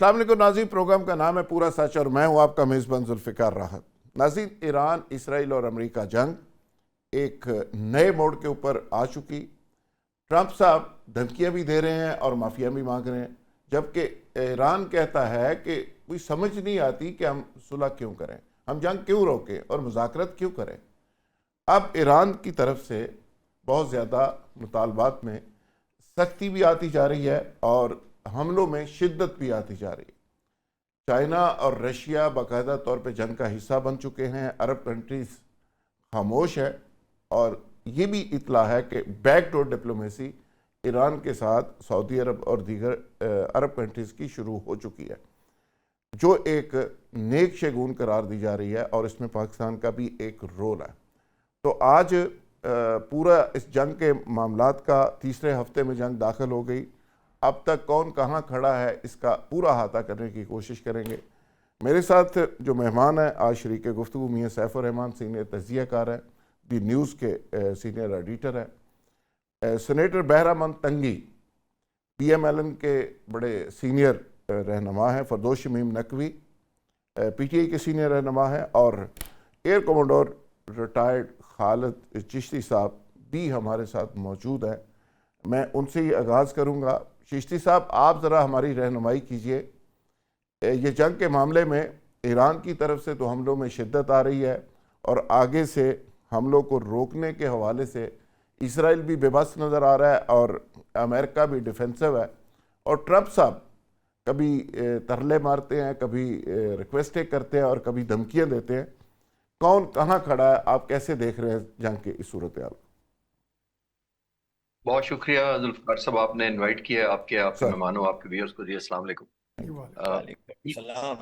अस्सलाम वालेकुम नाज़रीन, प्रोग्राम का नाम है पूरा सच और मैं हूं आपका मेज़बान जुल्फ़िकार राहत। नाज़रीन, ईरान, इसराइल और अमेरिका जंग एक नए मोड़ के ऊपर आ चुकी। ट्रंप साहब धमकियां भी दे रहे हैं और माफिया भी मांग रहे हैं, जबकि ईरान कहता है कि कोई समझ नहीं आती कि हम सुलह क्यों करें, हम जंग क्यों रोकें और मुज़ाकरत क्यों करें। अब ईरान की तरफ से बहुत ज़्यादा मुतालबात में सख्ती भी आती जा रही है और हमलों में शिद्दत भी आती जा रही है। चाइना और रशिया बाकायदा तौर पे जंग का हिस्सा बन चुके हैं। अरब कंट्रीज खामोश है और ये भी इतला है कि बैकडोर डिप्लोमेसी ईरान के साथ सऊदी अरब और दीगर अरब कंट्रीज की शुरू हो चुकी है, जो एक नेक शगुन करार दी जा रही है और इसमें पाकिस्तान का भी एक रोल है। तो आज पूरा इस जंग के मामलात का तीसरे हफ्ते में जंग दाखिल हो गई। अब तक कौन कहाँ खड़ा है इसका पूरा अहाता करने की कोशिश करेंगे। मेरे साथ जो मेहमान है आज शरीक गुफ्तगू मियाँ सैफुर रहमान, सीनियर तज्ज़ियाकार हैं, दी न्यूज़ के सीनियर एडिटर हैं। सेनेटर बहरामन तंगी PMLN के बड़े सीनियर रहनुमा हैं। फरदौस शमीम नकवी PTI के सीनियर रहनुमा हैं और air commander retired Khalid Chishti साहब भी हमारे साथ मौजूद हैं। मैं उनसे ही आगाज़ करूँगा। चिश्ती साहब, आप ज़रा हमारी रहनुमाई कीजिए। ये जंग के मामले में ईरान की तरफ से तो हमलों में शिद्दत आ रही है और आगे से हमलों को रोकने के हवाले से इसराइल भी बेबस नज़र आ रहा है और अमेरिका भी डिफेंसिव है। और ट्रंप साहब कभी तरले मारते हैं, कभी रिक्वेस्टें करते हैं और कभी धमकियां देते हैं। कौन कहाँ खड़ा है, आप कैसे देख रहे हैं जंग की इस सूरत हाल? बहुत शुक्रिया जुल्फकार साहब, आपने इनवाइट किया। आपके आपके सर, मेहमानों, आपके व्यूअर्स को जी अस्सलाम वालेकुम। सलाम।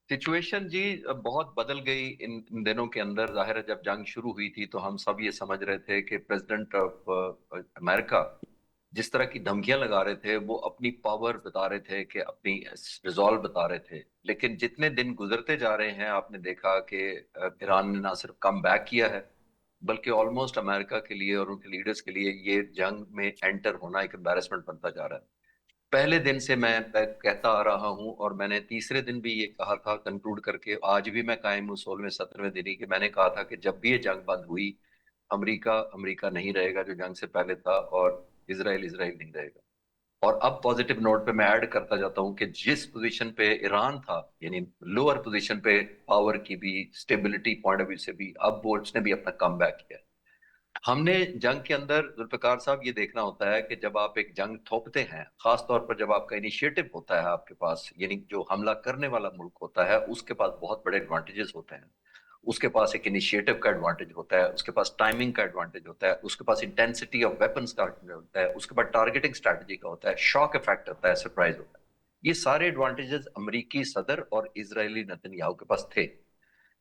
सिचुएशन जी बहुत बदल गई इन दिनों के अंदर। जाहिर है जब जंग शुरू हुई थी तो हम सब ये समझ रहे थे कि प्रेसिडेंट ऑफ अमेरिका जिस तरह की धमकियां लगा रहे थे, वो अपनी पावर बता रहे थे, कि अपनी रिजॉल्व बता रहे थे। लेकिन जितने दिन गुजरते जा रहे हैं, आपने देखा कि ईरान ने ना सिर्फ कम बैक किया है, बल्कि ऑलमोस्ट अमेरिका के लिए और उनके लीडर्स के लिए ये जंग में एंटर होना एक एम्बैरेसमेंट बनता जा रहा है। पहले दिन से मैं कहता आ रहा हूं और मैंने तीसरे दिन भी ये कहा था, कंक्लूड करके आज भी मैं कायम हूँ 16वें 17वें दिन ही, कि मैंने कहा था कि जब भी ये जंग बंद हुई, अमेरिका अमेरिका नहीं रहेगा जो जंग से पहले था, और इसराइल इसराइल नहीं रहेगा। और अब पॉजिटिव नोट पे मैं ऐड करता जाता हूं कि जिस पोजीशन पे ईरान था, यानी लोअर पोजीशन पे पावर की भी स्टेबिलिटी पॉइंट ऑफ व्यू से भी, अब वो उसने भी अपना कम बैक किया। हमने जंग के अंदर जुल्फिकार साहब ये देखना होता है कि जब आप एक जंग थोपते हैं, खास तौर पर जब आपका इनिशिएटिव होता है आपके पास, यानी जो हमला करने वाला मुल्क होता है उसके पास बहुत बड़े एडवांटेजेस होते हैं। उसके पास एक इनिशिएटिव का एडवांटेज होता है, उसके पास टाइमिंग का एडवांटेज होता है, उसके पास इंटेंसिटी ऑफ वेपन्स का होता है, उसके पास टारगेटिंग स्ट्रैटेजी का होता है, शॉक इफेक्ट होता है, सरप्राइज होता है। ये सारे एडवांटेजेस अमरीकी सदर और इजरायली नेतन्याहू के पास थे।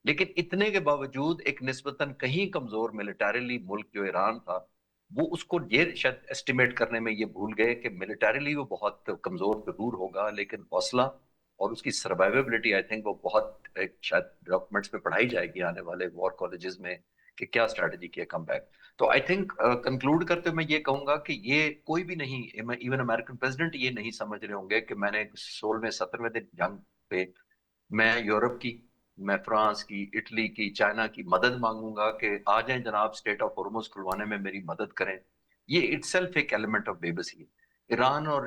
लेकिन इतने के बावजूद एक निस्बतन कहीं कमजोर मिलिटरीली मुल्क जो ईरान था, वो उसको ये शायद एस्टिमेट करने में ये भूल गए कि मिलिटरीली वो बहुत कमजोर जरूर होगा, लेकिन हौसला और उसकी सर्वाइवेबिलिटी, आई थिंक वो बहुत एक शायद डॉक्यूमेंट्स में पढ़ाई जाएगी आने वाले वॉर कॉलेजेस में, कि क्या स्ट्रैटेजी की है कम बैक। तो आई थिंक कंक्लूड करते हुए मैं ये कहूंगा कि ये कोई भी नहीं, इवन अमेरिकन प्रेसिडेंट ये नहीं समझ रहे होंगे कि मैंने 16वें 17वें दिन जंग पे मैं यूरोप की, मैं फ्रांस की, इटली की, चाइना की मदद मांगूंगा कि आ जाएं जनाब, स्टेट ऑफ हॉर्मुज खुलवाने में मेरी मदद करें। ये इटसेल्फ एक एलिमेंट ऑफ बेबसी है। ईरान और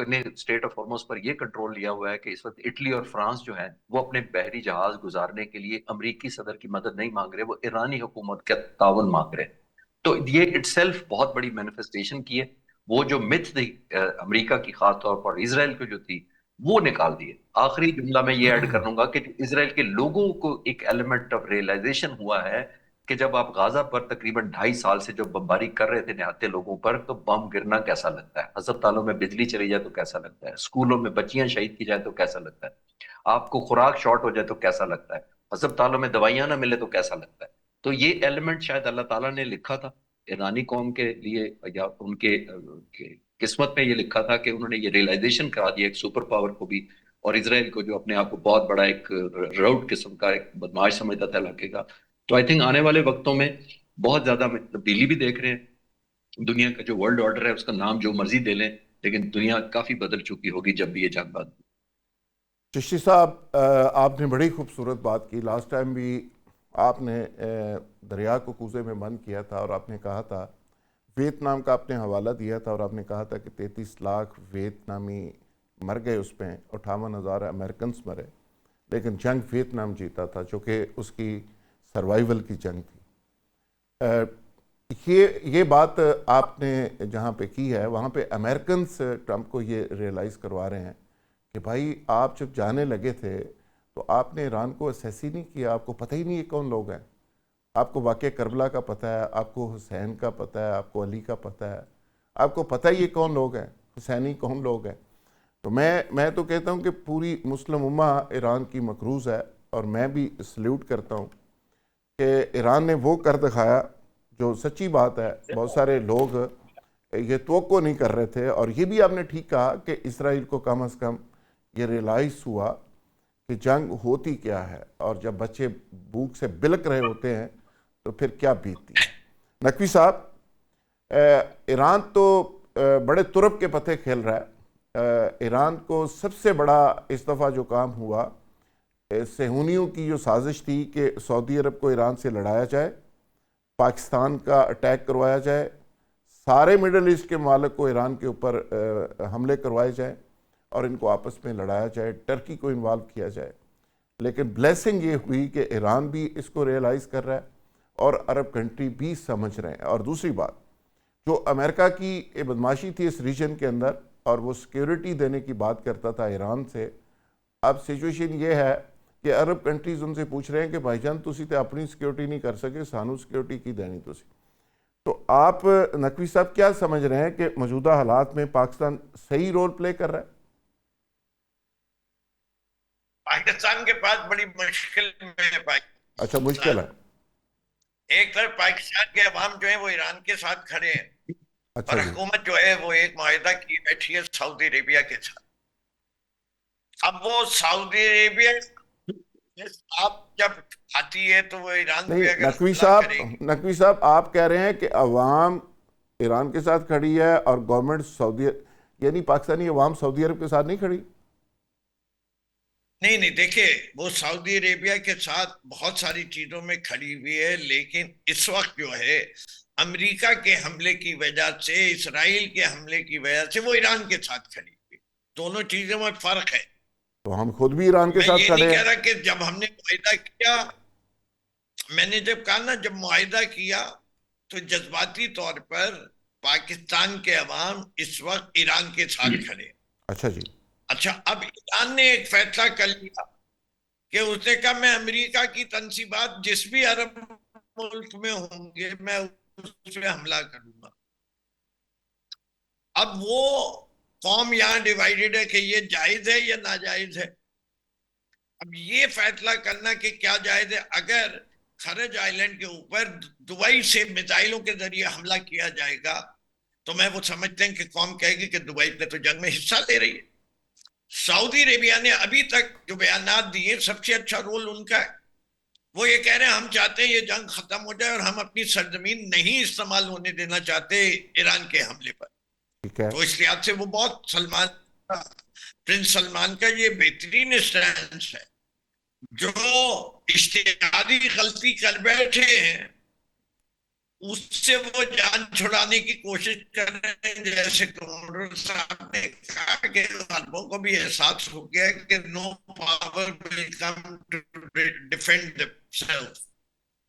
ने स्टेट ऑफ हॉर्मुज पर यह कंट्रोल लिया हुआ है कि इस वक्त इटली और फ्रांस जो है वो अपने बहरी जहाज गुजारने के लिए अमरीकी सदर की मदद नहीं मांग रहे, वो ईरानी हुकूमत का ताउन मांग रहे हैं। तो ये इटसेल्फ बहुत बड़ी मैनिफेस्टेशन की है। वो जो मिथ थी अमेरिका की, खास तौर पर इसराइल की जो थी, वो निकाल दिए। आखिरी जुमला मैं ये ऐड कर लूंगा कि इसराइल के लोगों को एक एलिमेंट ऑफ रियलाइजेशन हुआ है कि जब आप गाजा पर तकरीबन 2.5 साल से जो बमबारी कर रहे थे निहत्थे लोगों पर, तो बम गिरना कैसा लगता है, अस्पतालों में बिजली चली जाए तो कैसा लगता है, स्कूलों में बच्चियां शहीद की जाए तो कैसा लगता है, आपको खुराक शॉर्ट हो जाए तो कैसा लगता है, अस्पतालों में दवाइयां ना मिले तो कैसा लगता है। तो ये एलिमेंट शायद अल्लाह ताला ने लिखा था ईरानी कौम के लिए, या उनके किस्मत में ये लिखा था कि उन्होंने ये रियलाइजेशन करा दिया एक सुपर पावर को भी, और इसराइल को जो अपने आप को बहुत बड़ा एक राउट किस्म का एक बदमाश समझता था इलाके का। तो आई थिंक आने वाले वक्तों में बहुत ज्यादा तब्दीली भी देख रहे हैं। दुनिया का जो वर्ल्ड ऑर्डर है उसका नाम जो मर्जी दे लें, लेकिन दुनिया काफी बदल चुकी होगी जब भी ये जंग बंद। चिश्ती साहब, आपने बड़ी खूबसूरत बात की। लास्ट टाइम भी आपने दरिया को कूजे में बंद किया था और आपने कहा था, वियतनाम का आपने हवाला दिया था और आपने कहा था कि 33 लाख वियतनामी मर गए, उसमें 58,000 अमेरिकन मरे, लेकिन जंग वियतनाम जीता था, जो कि उसकी सर्वाइवल की जंग थी। ये बात आपने जहाँ पे की है, वहाँ पे अमेरिकन ट्रंप को ये रियलाइज़ करवा रहे हैं कि भाई आप जब जाने लगे थे तो आपने ईरान को असेस ही नहीं किया, आपको पता ही नहीं ये कौन लोग हैं। आपको वाक़या करबला का पता है, आपको हुसैन का पता है, आपको अली का पता है, आपको पता ही ये कौन लोग हैं, हुसैनी कौन लोग हैं। तो मैं तो कहता हूँ कि पूरी मुस्लिम उम्मा ईरान की मकरूज़ है और मैं भी सल्यूट करता हूँ कि ईरान ने वो कर दिखाया जो सच्ची बात है। बहुत सारे लोग ये तवक्को नहीं कर रहे थे, और ये भी आपने ठीक कहा कि इसराइल को कम से कम ये रियलाइज़ हुआ कि जंग होती क्या है, और जब बच्चे भूख से बिलक रहे होते हैं तो फिर क्या बीतती है। नकवी साहब, ईरान तो बड़े तुरप के पत्ते खेल रहा है। ईरान को सबसे बड़ा इस दफ़ा जो काम हुआ, सेहूनियों की जो साजिश थी कि सऊदी अरब को ईरान से लड़ाया जाए, पाकिस्तान का अटैक करवाया जाए, सारे मिडल ईस्ट के मालिक को ईरान के ऊपर हमले करवाए जाए और इनको आपस में लड़ाया जाए, टर्की को इन्वॉल्व किया जाए। लेकिन ब्लेसिंग ये हुई कि ईरान भी इसको रियलाइज़ कर रहा है और अरब कंट्री भी समझ रहे हैं। और दूसरी बात, जो अमेरिका की बदमाशी थी इस रीजन के अंदर, और वो सिक्योरिटी देने की बात करता था ईरान से, अब सिचुएशन ये है कि अरब कंट्रीज़ उनसे पूछ रहे हैं कि भाईजान तुसी तो अपनी सिक्योरिटी नहीं कर सके, सानू सिक्योरिटी की देनी तुसी। तो आप नकवी साहब क्या समझ रहे हैं कि मौजूदा हालात में पाकिस्तान सही रोल प्ले कर रहा है? पाकिस्तान के पास बड़ी मुश्किल में है। अच्छा, मुश्किल है। एक तरफ पाकिस्तान के अवाम जो है वो ईरान के साथ खड़े हैं, अच्छा और जी। हुकूमत जो है वो एक मुआहिदा की बैठी है सऊदी अरेबिया के साथ। अब वो सऊदी अरेबिया आप जब आती है तो वो ईरान नहीं, पे अगर नकवी हमला साहब, करेगी। नकवी साहब आप कह रहे हैं कि अवाम ईरान के साथ खड़ी है और गवर्नमेंट सऊदी, यानी पाकिस्तानी अवाम सऊदी अरब के साथ नहीं खड़ी? नहीं नहीं, देखिए वो सऊदी अरेबिया के साथ बहुत सारी चीजों में खड़ी हुई है, लेकिन इस वक्त जो है अमेरिका के हमले की वजह से, इसराइल के हमले की वजह से वो ईरान के साथ खड़ी हुई। दोनों चीजों में फर्क है। तो हम खुद भी ईरान के मैं साथ ये नहीं खड़े कह हैं। रहा कि जब हमने मुआहिदा किया, मैंने जब कहा ना, जब मुआहिदा किया तो जज्बाती तौर पर पाकिस्तान के अवाम इस वक्त ईरान के साथ खड़े। अच्छा जी। अच्छा, अब ईरान ने एक फैसला कर लिया कि उसने कहा मैं अमेरिका की तनसीबात जिस भी अरब मुल्क में होंगे मैं उस पे हमला करूंगा। अब वो कौम यहां डिवाइडेड है कि ये जायज है या नाजायज है। अब ये फैसला करना कि क्या जायज है, अगर खरज आइलैंड के ऊपर दुबई से मिसाइलों के जरिए हमला किया जाएगा तो मैं वो समझते हैं कि कौम कहेगी कि दुबई ने तो जंग में हिस्सा ले रही है। सऊदी अरेबिया ने अभी तक जो बयानात दिए, सबसे अच्छा रोल उनका है। वो ये कह रहे हैं हम चाहते हैं ये जंग खत्म हो जाए और हम अपनी सरजमीन नहीं इस्तेमाल होने देना चाहते ईरान के हमले पर। ठीक है। तो इस लिहाज से वो बहुत प्रिंस सलमान का ये बेहतरीन स्टैंड है। जो इश्तिहादी गलती कर बैठे हैं उससे वो जान छुड़ाने की कोशिश कर रहे हैं। जैसे कमर साहब ने कहा कि अरबों को भी एहसास हो गया कि no power will come to defend themselves,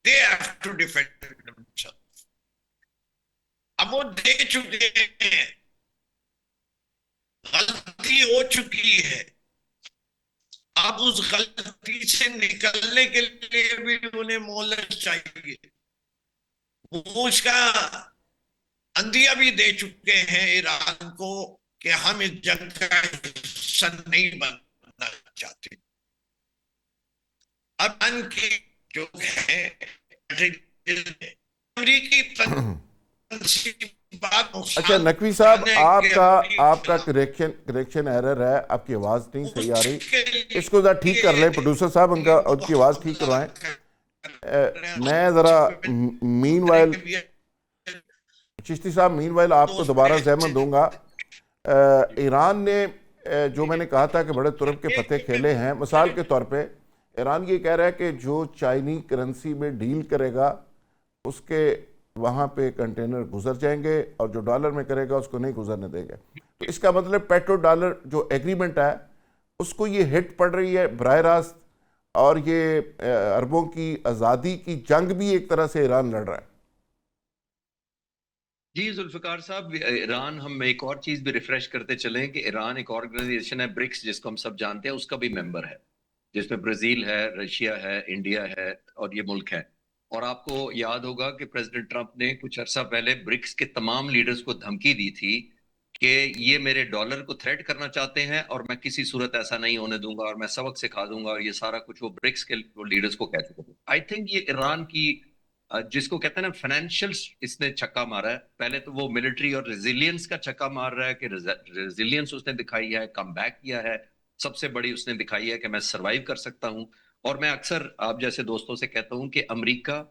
they have to defend themselves. अब वो दे चुके हैं, गलती हो चुकी है। अब उस गलती से निकलने के लिए भी उन्हें मोहलत चाहिए। वो उसका अंदिया भी दे चुके हैं ईरान को कि हम इस जंग का हिस्सा नहीं बनना चाहते। अब की जो है अमरीकी बात अच्छा नकवी साहब, आपका करेक्शन एरर है, आपकी आवाज़ नहीं सही आ रही। इसको ज़रा ठीक कर लें प्रोड्यूसर साहब, उनकी आवाज़ ठीक करवाएं। मैं ज़रा मीनवाइल चिश्ती साहब, मीनवाइल आपको दोबारा ज़हमत दूंगा। ईरान ने जो मैंने कहा था कि बड़े तुर्क के पत्ते खेले हैं, मिसाल के तौर पे ईरान ये कह रहा है कि जो चाइनी करेंसी में डील करेगा उसके वहाँ पे कंटेनर गुजर जाएंगे और जो डॉलर में करेगा उसको नहीं गुजरने देंगे। तो इसका मतलब पेट्रो डॉलर जो एग्रीमेंट है उसको ये हिट पड़ रही है बराह रास्त, और ये अरबों की आज़ादी की जंग भी एक तरह से ईरान लड़ रहा है। जी जुल्फिकार साहब, ईरान, हम एक और चीज भी रिफ्रेश करते चलें कि ईरान एक ऑर्गेनाइजेशन है ब्रिक्स, जिसको हम सब जानते हैं, उसका भी मेंबर है, जिसमें ब्राजील है, रशिया है, इंडिया है और ये मुल्क है। और आपको याद होगा कि प्रेसिडेंट ट्रंप ने कुछ अरसा पहले ब्रिक्स के तमाम लीडर्स को धमकी दी थी कि ये मेरे डॉलर को थ्रेट करना चाहते हैं और मैं किसी सूरत ऐसा नहीं होने दूंगा और मैं सबक सिखा दूंगा, और ये सारा कुछ वो ब्रिक्स के लीडर्स को कह चुके थे। आई थिंक ये ईरान की जिसको कहते हैं ना फाइनेंशियल, इसने छक्का मारा है। पहले तो वो मिलिट्री और रेजिलियंस का छक्का मार रहा है कि रेजिलियंस उसने दिखाई है, कम बैक किया है, सबसे बड़ी उसने दिखाई है कि मैं सरवाइव कर सकता हूं। और मैं अक्सर आप जैसे दोस्तों से कहता हूं कि अमेरिका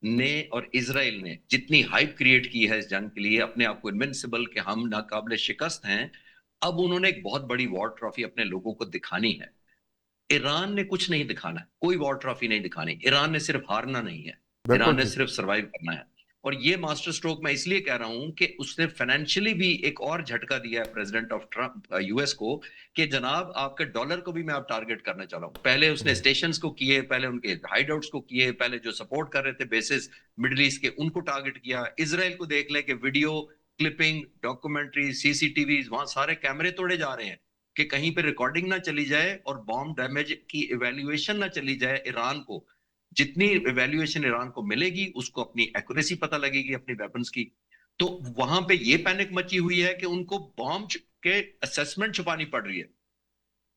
ने और इजराइल ने जितनी हाइप क्रिएट की है इस जंग के लिए, अपने आप को इनविंसिबल कि हम नाकाबिले शिकस्त हैं, अब उन्होंने एक बहुत बड़ी वॉर ट्रॉफी अपने लोगों को दिखानी है। ईरान ने कुछ नहीं दिखाना है, कोई वॉर ट्रॉफी नहीं दिखानी। ईरान ने सिर्फ हारना नहीं है, बिल्कुल ईरान ने ठीक। सिर्फ सरवाइव करना है। और ये मास्टर स्ट्रोक मैं इसलिए कह रहा हूं कि उसने फाइनेंशियली भी एक और झटका दिया है प्रेसिडेंट ऑफ ट्रम्प यूएस को, कि जनाब आपके डॉलर को भी मैं आप टारगेट करना चाह रहा हूं। पहले उसने स्टेशंस को किए, पहले उनके हाइडआउट्स को किए, पहले जो सपोर्ट कर रहे थे बेसिस मिडिल ईस्ट के उनको टारगेट किया। इजराइल को देख ले कि वीडियो क्लिपिंग, डॉक्यूमेंट्री, सीसीटीवी, वहां सारे कैमरे तोड़े जा रहे हैं कि कहीं पे रिकॉर्डिंग ना चली जाए और बॉम्ब डैमेज की इवैल्यूएशन ना चली जाए। ईरान को जितनी इवैल्यूएशन ईरान को मिलेगी उसको अपनी एक्यूरेसी पता लगेगी अपनी वेपन्स की। तो वहां पे ये पैनिक मची हुई है कि उनको बॉम्ब के असेसमेंट छुपानी पड़ रही है।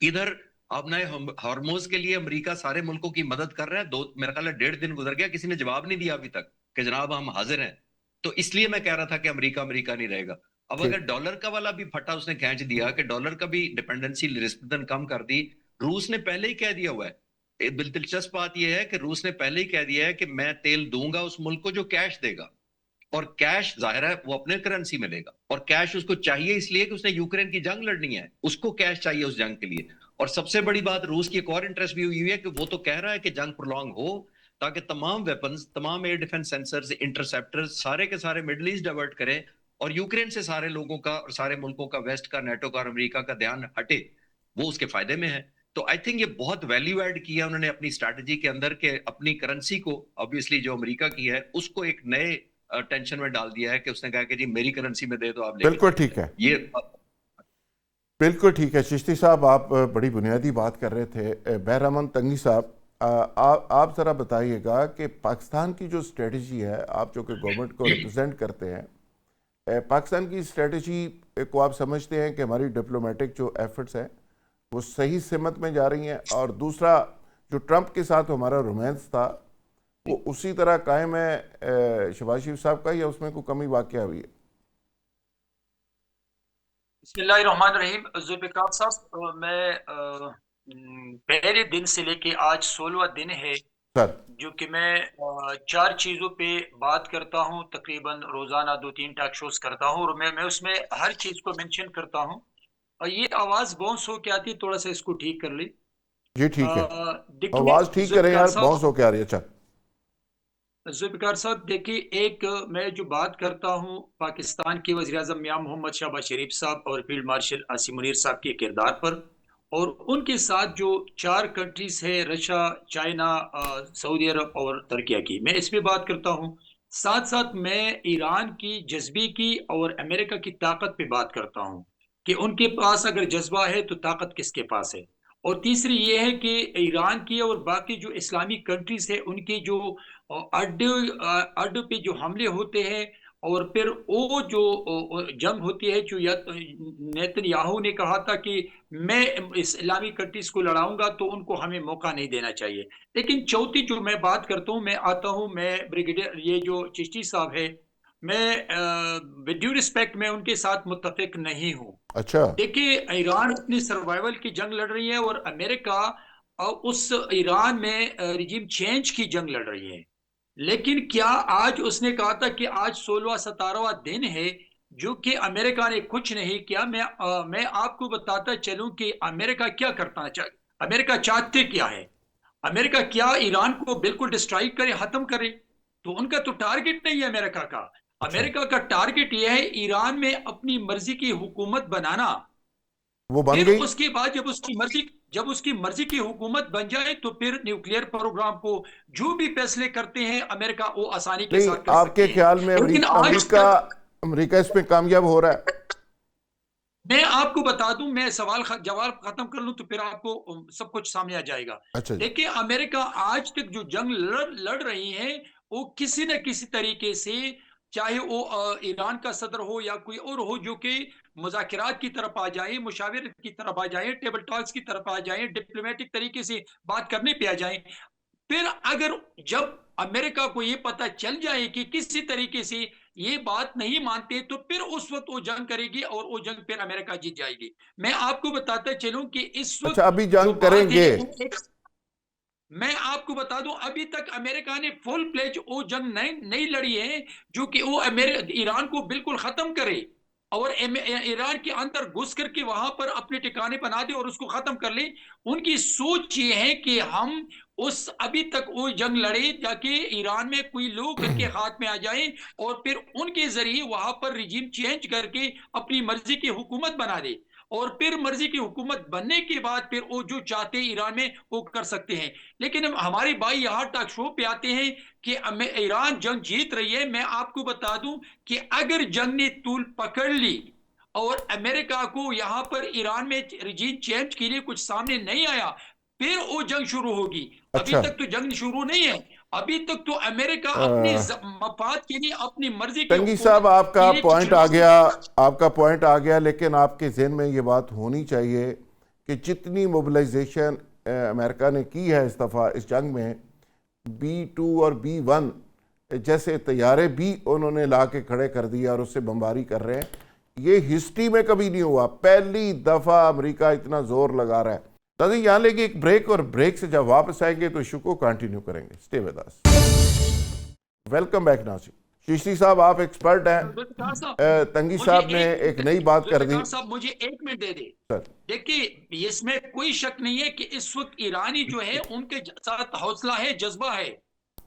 इधर अब नए हार्मोज के लिए अमेरिका सारे मुल्कों की मदद कर रहा है। मेरा ख्याल है 1.5 दिन गुजर गया, किसी ने जवाब नहीं दिया अभी तक कि जनाब हम हाजिर हैं। तो इसलिए मैं कह रहा था कि अमेरिका अमेरिका नहीं रहेगा। अब अगर डॉलर का वाला भी फटा उसने खींच दिया कि डॉलर का भी डिपेंडेंसी निस्बतन कम कर दी। रूस ने पहले ही कह दिया हुआ है, दिलचस्प बात यह है कि रूस ने पहले ही कह दिया है कि मैं तेल दूंगा उस मुल्क को जो कैश देगा, और कैश जाहिर है वो अपने करेंसी में लेगा, और कैश उसको चाहिए इसलिए कि उसने यूक्रेन की जंग लड़नी है, उसको कैश चाहिए उस जंग के लिए। और सबसे बड़ी बात, रूस की एक और इंटरेस्ट भी हुई है कि वो तो कह रहा है कि जंग प्रोलॉन्ग हो ताकि तमाम वेपन्स, तमाम एयर डिफेंस सेंसर्स, इंटरसेप्टर्स सारे के सारे मिडिल ईस्ट डाइवर्ट करें और यूक्रेन से सारे लोगों का और सारे मुल्कों का, वेस्ट का, नेटो का और अमेरिका का ध्यान हटे, वो उसके फायदे में है। तो आई थिंक ये बहुत वैल्यू ऐड किया उन्होंने अपनी स्ट्रैटेजी के अंदर के अपनी करेंसी को, ऑब्वियसली जो अमेरिका की है, उसको एक नए टेंशन में डाल दिया है कि उसने कहा कि जी मेरी करेंसी में दे दो आप। बिल्कुल ठीक है, ये बिल्कुल ठीक है। चिश्ती साहब, आप बड़ी बुनियादी बात कर रहे थे। बहरमन तंगी साहब, आप ज़रा बताइएगा कि पाकिस्तान की जो स्ट्रेटजी है, आप जो कि गवर्नमेंट को रिप्रेजेंट करते हैं, पाकिस्तान की स्ट्रेटजी को आप समझते हैं कि हमारी डिप्लोमेटिक जो एफर्ट्स हैं वो सही सिमत में जा रही हैं, और दूसरा जो ट्रंप के साथ हमारा रोमांस था वो उसी तरह कायम है शहबाज शरीफ साहब का, या उसमें कोई कमी वाक़या हुई है? बिस्मिल्लाहिर्रहमानिर्रहीम। जुल्फ़िकार साहब, मैं पहले दिन से लेके आज 16वां दिन है सर, जो कि मैं 4 चीज़ों पे बात करता हूँ, तकरीबन रोज़ाना 2-3 टॉक शोज करता हूँ, और मैं उसमें हर चीज़ को मेंशन करता हूँ। और ये आवाज़ बाउंस होके आती है, थोड़ा सा इसको ठीक कर ली। जी ठीक है, देखिए आवाज़ ठीक करें जुल्फ़िकार यार, साहब, बाउंस होके आ रही है। अच्छा, जुल्फ़िकार साहब देखिए, एक मैं जो बात करता हूँ पाकिस्तान के वज़ीर-ए-आज़म मियां मोहम्मद शहबाज शरीफ साहब और फील्ड मार्शल आसिम मुनीर साहब के किरदार पर, और उनके साथ जो 4 कंट्रीज है, रशिया, चाइना, सऊदी अरब और तुर्की की, मैं इस पे बात करता हूँ। साथ साथ मैं ईरान की जज्बे की और अमेरिका की ताकत पे बात करता हूँ कि उनके पास अगर जज्बा है तो ताकत किसके पास है। और तीसरी ये है कि ईरान की और बाकी जो इस्लामिक कंट्रीज है उनकी जो अड्डे पे जो हमले होते हैं, और फिर वो जो जंग होती है, जो नेतन्याहू ने कहा था कि मैं इस्लामी कंट्रीज को लड़ाऊंगा, तो उनको हमें मौका नहीं देना चाहिए। लेकिन चौथी जो मैं बात करता हूँ, मैं आता हूँ, मैं ब्रिगेडियर ये जो चिश्ती साहब है, मैं विद ड्यू रिस्पेक्ट मैं उनके साथ मुत्तफिक नहीं हूँ। अच्छा, देखिए, ईरान अपनी सर्वाइवल की जंग लड़ रही है और अमेरिका उस ईरान में रिजीम चेंज की जंग लड़ रही है। लेकिन क्या आज उसने कहा था कि आज 16वां 17वां दिन है जो कि अमेरिका ने कुछ नहीं किया। मैं आपको बताता चलूं कि अमेरिका क्या करता अमेरिका चाहते क्या है। अमेरिका क्या ईरान को बिल्कुल डिस्ट्रॉय करे, खत्म करे? तो उनका तो टारगेट नहीं है अमेरिका का। अच्छा, अमेरिका का टारगेट यह है ईरान में अपनी मर्जी की हुकूमत बनाना। वो बन फिर गई? उसके बाद जब उसकी मर्जी की हुकूमत बन जाए तो फिर न्यूक्लियर प्रोग्राम को जो भी फैसले करते हैं अमेरिका वो आसानी के नहीं, साथ कर सकते आपके हैं। ख्याल में लेकिन आज अमेरिका तक अमेरिका इसमें कामयाब हो रहा है? मैं आपको बता दूं, मैं जवाब खत्म कर लूं तो फिर आपको सब कुछ सामने आ जाएगा। अच्छा जी। देखिए, अमेरिका आज तक जो जंग लड़ रही है वो किसी न किसी तरीके से, चाहे वो ईरान का सदर हो या कोई और हो, जो कि मुज़ाकरात की तरफ आ जाए, मुशावरत की तरफ आ जाए, टेबल टॉक्स की तरफ आ जाए, डिप्लोमेटिक तरीके से बात करने पे आ जाए। फिर अगर जब अमेरिका को ये पता चल जाए कि किसी तरीके से ये बात नहीं मानते तो फिर उस वक्त वो जंग करेगी और वो जंग फिर अमेरिका जीत जाएगी। मैं आपको बताता चलूं कि इस अच्छा, वक्त अभी जो जंग बात करेंगे? है, मैं आपको बता दूं अभी तक अमेरिका ने फुल प्लेज वो जंग नहीं लड़ी है जो कि वो ईरान को बिल्कुल खत्म करे और ईरान के अंदर घुस करके वहां पर अपने ठिकाने बना दे और उसको खत्म कर ले। उनकी सोच ये है कि हम उस अभी तक वो जंग लड़े जाके ईरान में कोई लोग उनके हाथ में आ जाए और फिर उनके जरिए वहां पर रिजीम चेंज करके अपनी मर्जी की हुकूमत बना दे और फिर मर्जी की हुकूमत बनने के बाद फिर वो जो चाहते ईरान में वो कर सकते हैं। लेकिन हमारे भाई यहाँ टॉक शो पे आते हैं कि ईरान जंग जीत रही है। मैं आपको बता दूं कि अगर जंग ने तूल पकड़ ली और अमेरिका को यहाँ पर ईरान में रिजीम चेंज के लिए कुछ सामने नहीं आया फिर वो जंग शुरू होगी। अभी अच्छा, तक तो जंग शुरू नहीं है। अभी तक तो अमेरिका अपने मफाद के लिए, अपनी मर्जी की टंगी साहब, हुकूमत के आपका लिए कुछ पॉइंट आ लोग गया, आपका पॉइंट आ गया, लेकिन आपके जहन में ये बात होनी चाहिए कि जितनी मोबिलाइजेशन अमेरिका ने की है इस दफ़ा इस जंग में, B2 और B1 जैसे तैयारे भी उन्होंने ला के खड़े कर दिया और उससे बमबारी कर रहे हैं। ये हिस्ट्री में कभी नहीं हुआ, पहली दफ़ा अमेरिका इतना जोर लगा रहा है। दादी, यहाँ लेके एक ब्रेक, और ब्रेक से जब वापस आएंगे तो इशू को कंटिन्यू करेंगे। Stay with us. Welcome back Nazim. Chishti साहब, आप एक्सपर्ट हैं। तंगी साहब ने एक नई बात कर दी। साहब मुझे 1 मिनट दे दे। सर, देखिए, इसमें कोई शक नहीं है कि इस वक्त ईरानी जो है उनके साथ हौसला है, जज्बा है,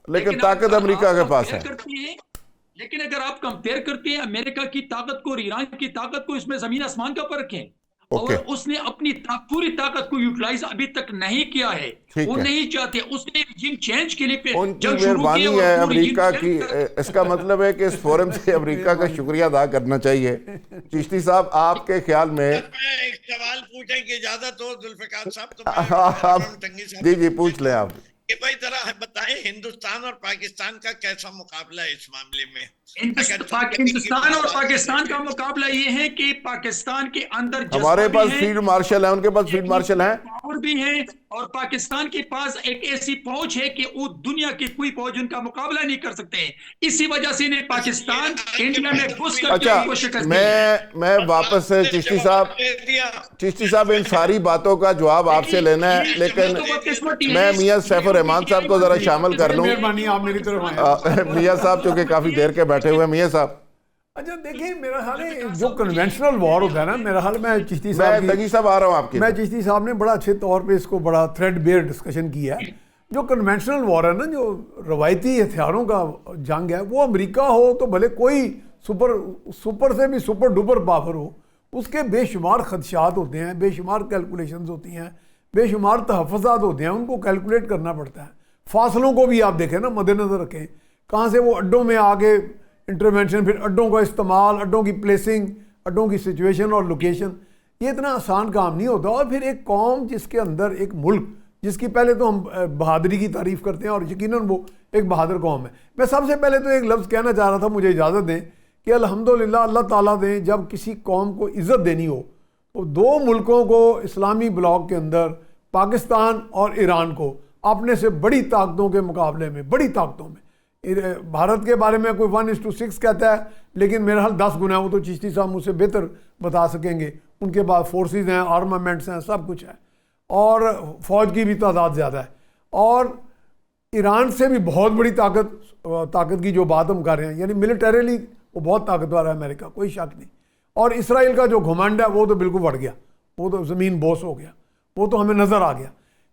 लेकिन ताकत अमेरिका के पास है। लेकिन अगर आप कंपेयर करते हैं अमेरिका की ताकत को और ईरान की ताकत को, इसमें जमीन आसमान का फर्क है। और उसने अपनी पूरी ताकत को यूटिलाइज अभी तक नहीं किया है। वो नहीं चाहते, उसने रिजीम चेंज के लिए उनकी मेहरबानी है अमेरिका की। इसका मतलब है कि इस फोरम से अमेरिका का शुक्रिया अदा करना चाहिए। चिश्ती साहब, आपके ख्याल में एक सवाल पूछने की इजाजत हो जुल्फिकार साहब तो जी जी पूछ ले आप कि भाई जरा बताएं हिंदुस्तान और पाकिस्तान का कैसा मुकाबला है इस मामले में। हिंदुस्तान और पाकिस्तान का मुकाबला ये है कि पाकिस्तान के अंदर हमारे पास फील्ड मार्शल है, उनके पास फील्ड मार्शल है, पावर भी है, और पाकिस्तान के पास एक ऐसी फौज है कि वो दुनिया की कोई फौज उनका मुकाबला नहीं कर सकते हैं। इसी वजह से ने पाकिस्तान इंडिया में घुस करके उनको शिकस्त दी। मैं वापस से चिश्ती साहब इन सारी बातों का जवाब आपसे लेना है, लेकिन मैं मियां सैफुर रहमान साहब को जरा शामिल कर लूं। मियां साहब चूंकि काफी देर के बैठे हुए हैं। मियां साहब, अच्छा देखिए, मेरा ख्याल है जो कन्वेंशनल वॉर होता है ना, मेरा ख्याल मैं चिश्ती साहब तंगी साहब आ रहा हूं आपके, मैं चिश्ती साहब ने बड़ा अच्छे तौर पे इसको बड़ा थ्रेड बेयर डिस्कशन किया है। जो कन्वेंशनल वॉर है ना, जो रवायती हथियारों का जंग है, वो अमेरिका हो तो भले कोई सुपर से भी सुपर डुपर पावर हो, उसके बेशुमार खदशात होते हैं, बेशुमार कैलकुलेशंस होती हैं, बेशुमार तहफ़्फ़ुज़ात होते हैं, उनको कैलकुलेट करना पड़ता है। फासलों को भी आप देखें ना, मद्देनज़र रखें, कहाँ से वो अड्डों में आगे इंटरवेंशन, फिर अड्डों का इस्तेमाल, अड्डों की प्लेसिंग, अड्डों की सिचुएशन और लोकेशन, ये इतना आसान काम नहीं होता। और फिर एक कौम जिसके अंदर, एक मुल्क जिसकी पहले तो हम बहादुरी की तारीफ़ करते हैं, और यकीनन वो एक बहादुर कौम है। मैं सबसे पहले तो एक लफ्ज़ कहना चाह रहा था, मुझे इजाज़त दें कि अल्हम्दुलिल्लाह, अल्लाह ताला दें, जब किसी कौम को इज़्ज़त देनी हो तो दो मुल्कों को इस्लामी ब्लॉक के अंदर, पाकिस्तान और ईरान को, अपने से बड़ी ताकतों के मुकाबले में, बड़ी ताकतों में, भारत के बारे में कोई 1:6 कहता है, लेकिन मेरा हाल 10 गुना है। वो तो चिश्ती साहब मुझसे बेहतर बता सकेंगे। उनके पास फोर्सेस हैं, आर्मामेंट्स हैं, सब कुछ है, और फ़ौज की भी तादाद ज़्यादा है। और ईरान से भी बहुत बड़ी ताकत की जो बात हम कर रहे हैं, यानी मिलिटरीली वो बहुत ताकतवर है अमेरिका, कोई शक नहीं। और इसराइल का जो घमंड है वो तो बिल्कुल बढ़ गया, वो तो ज़मीन बोस हो गया, वो तो हमें नज़र आ गया।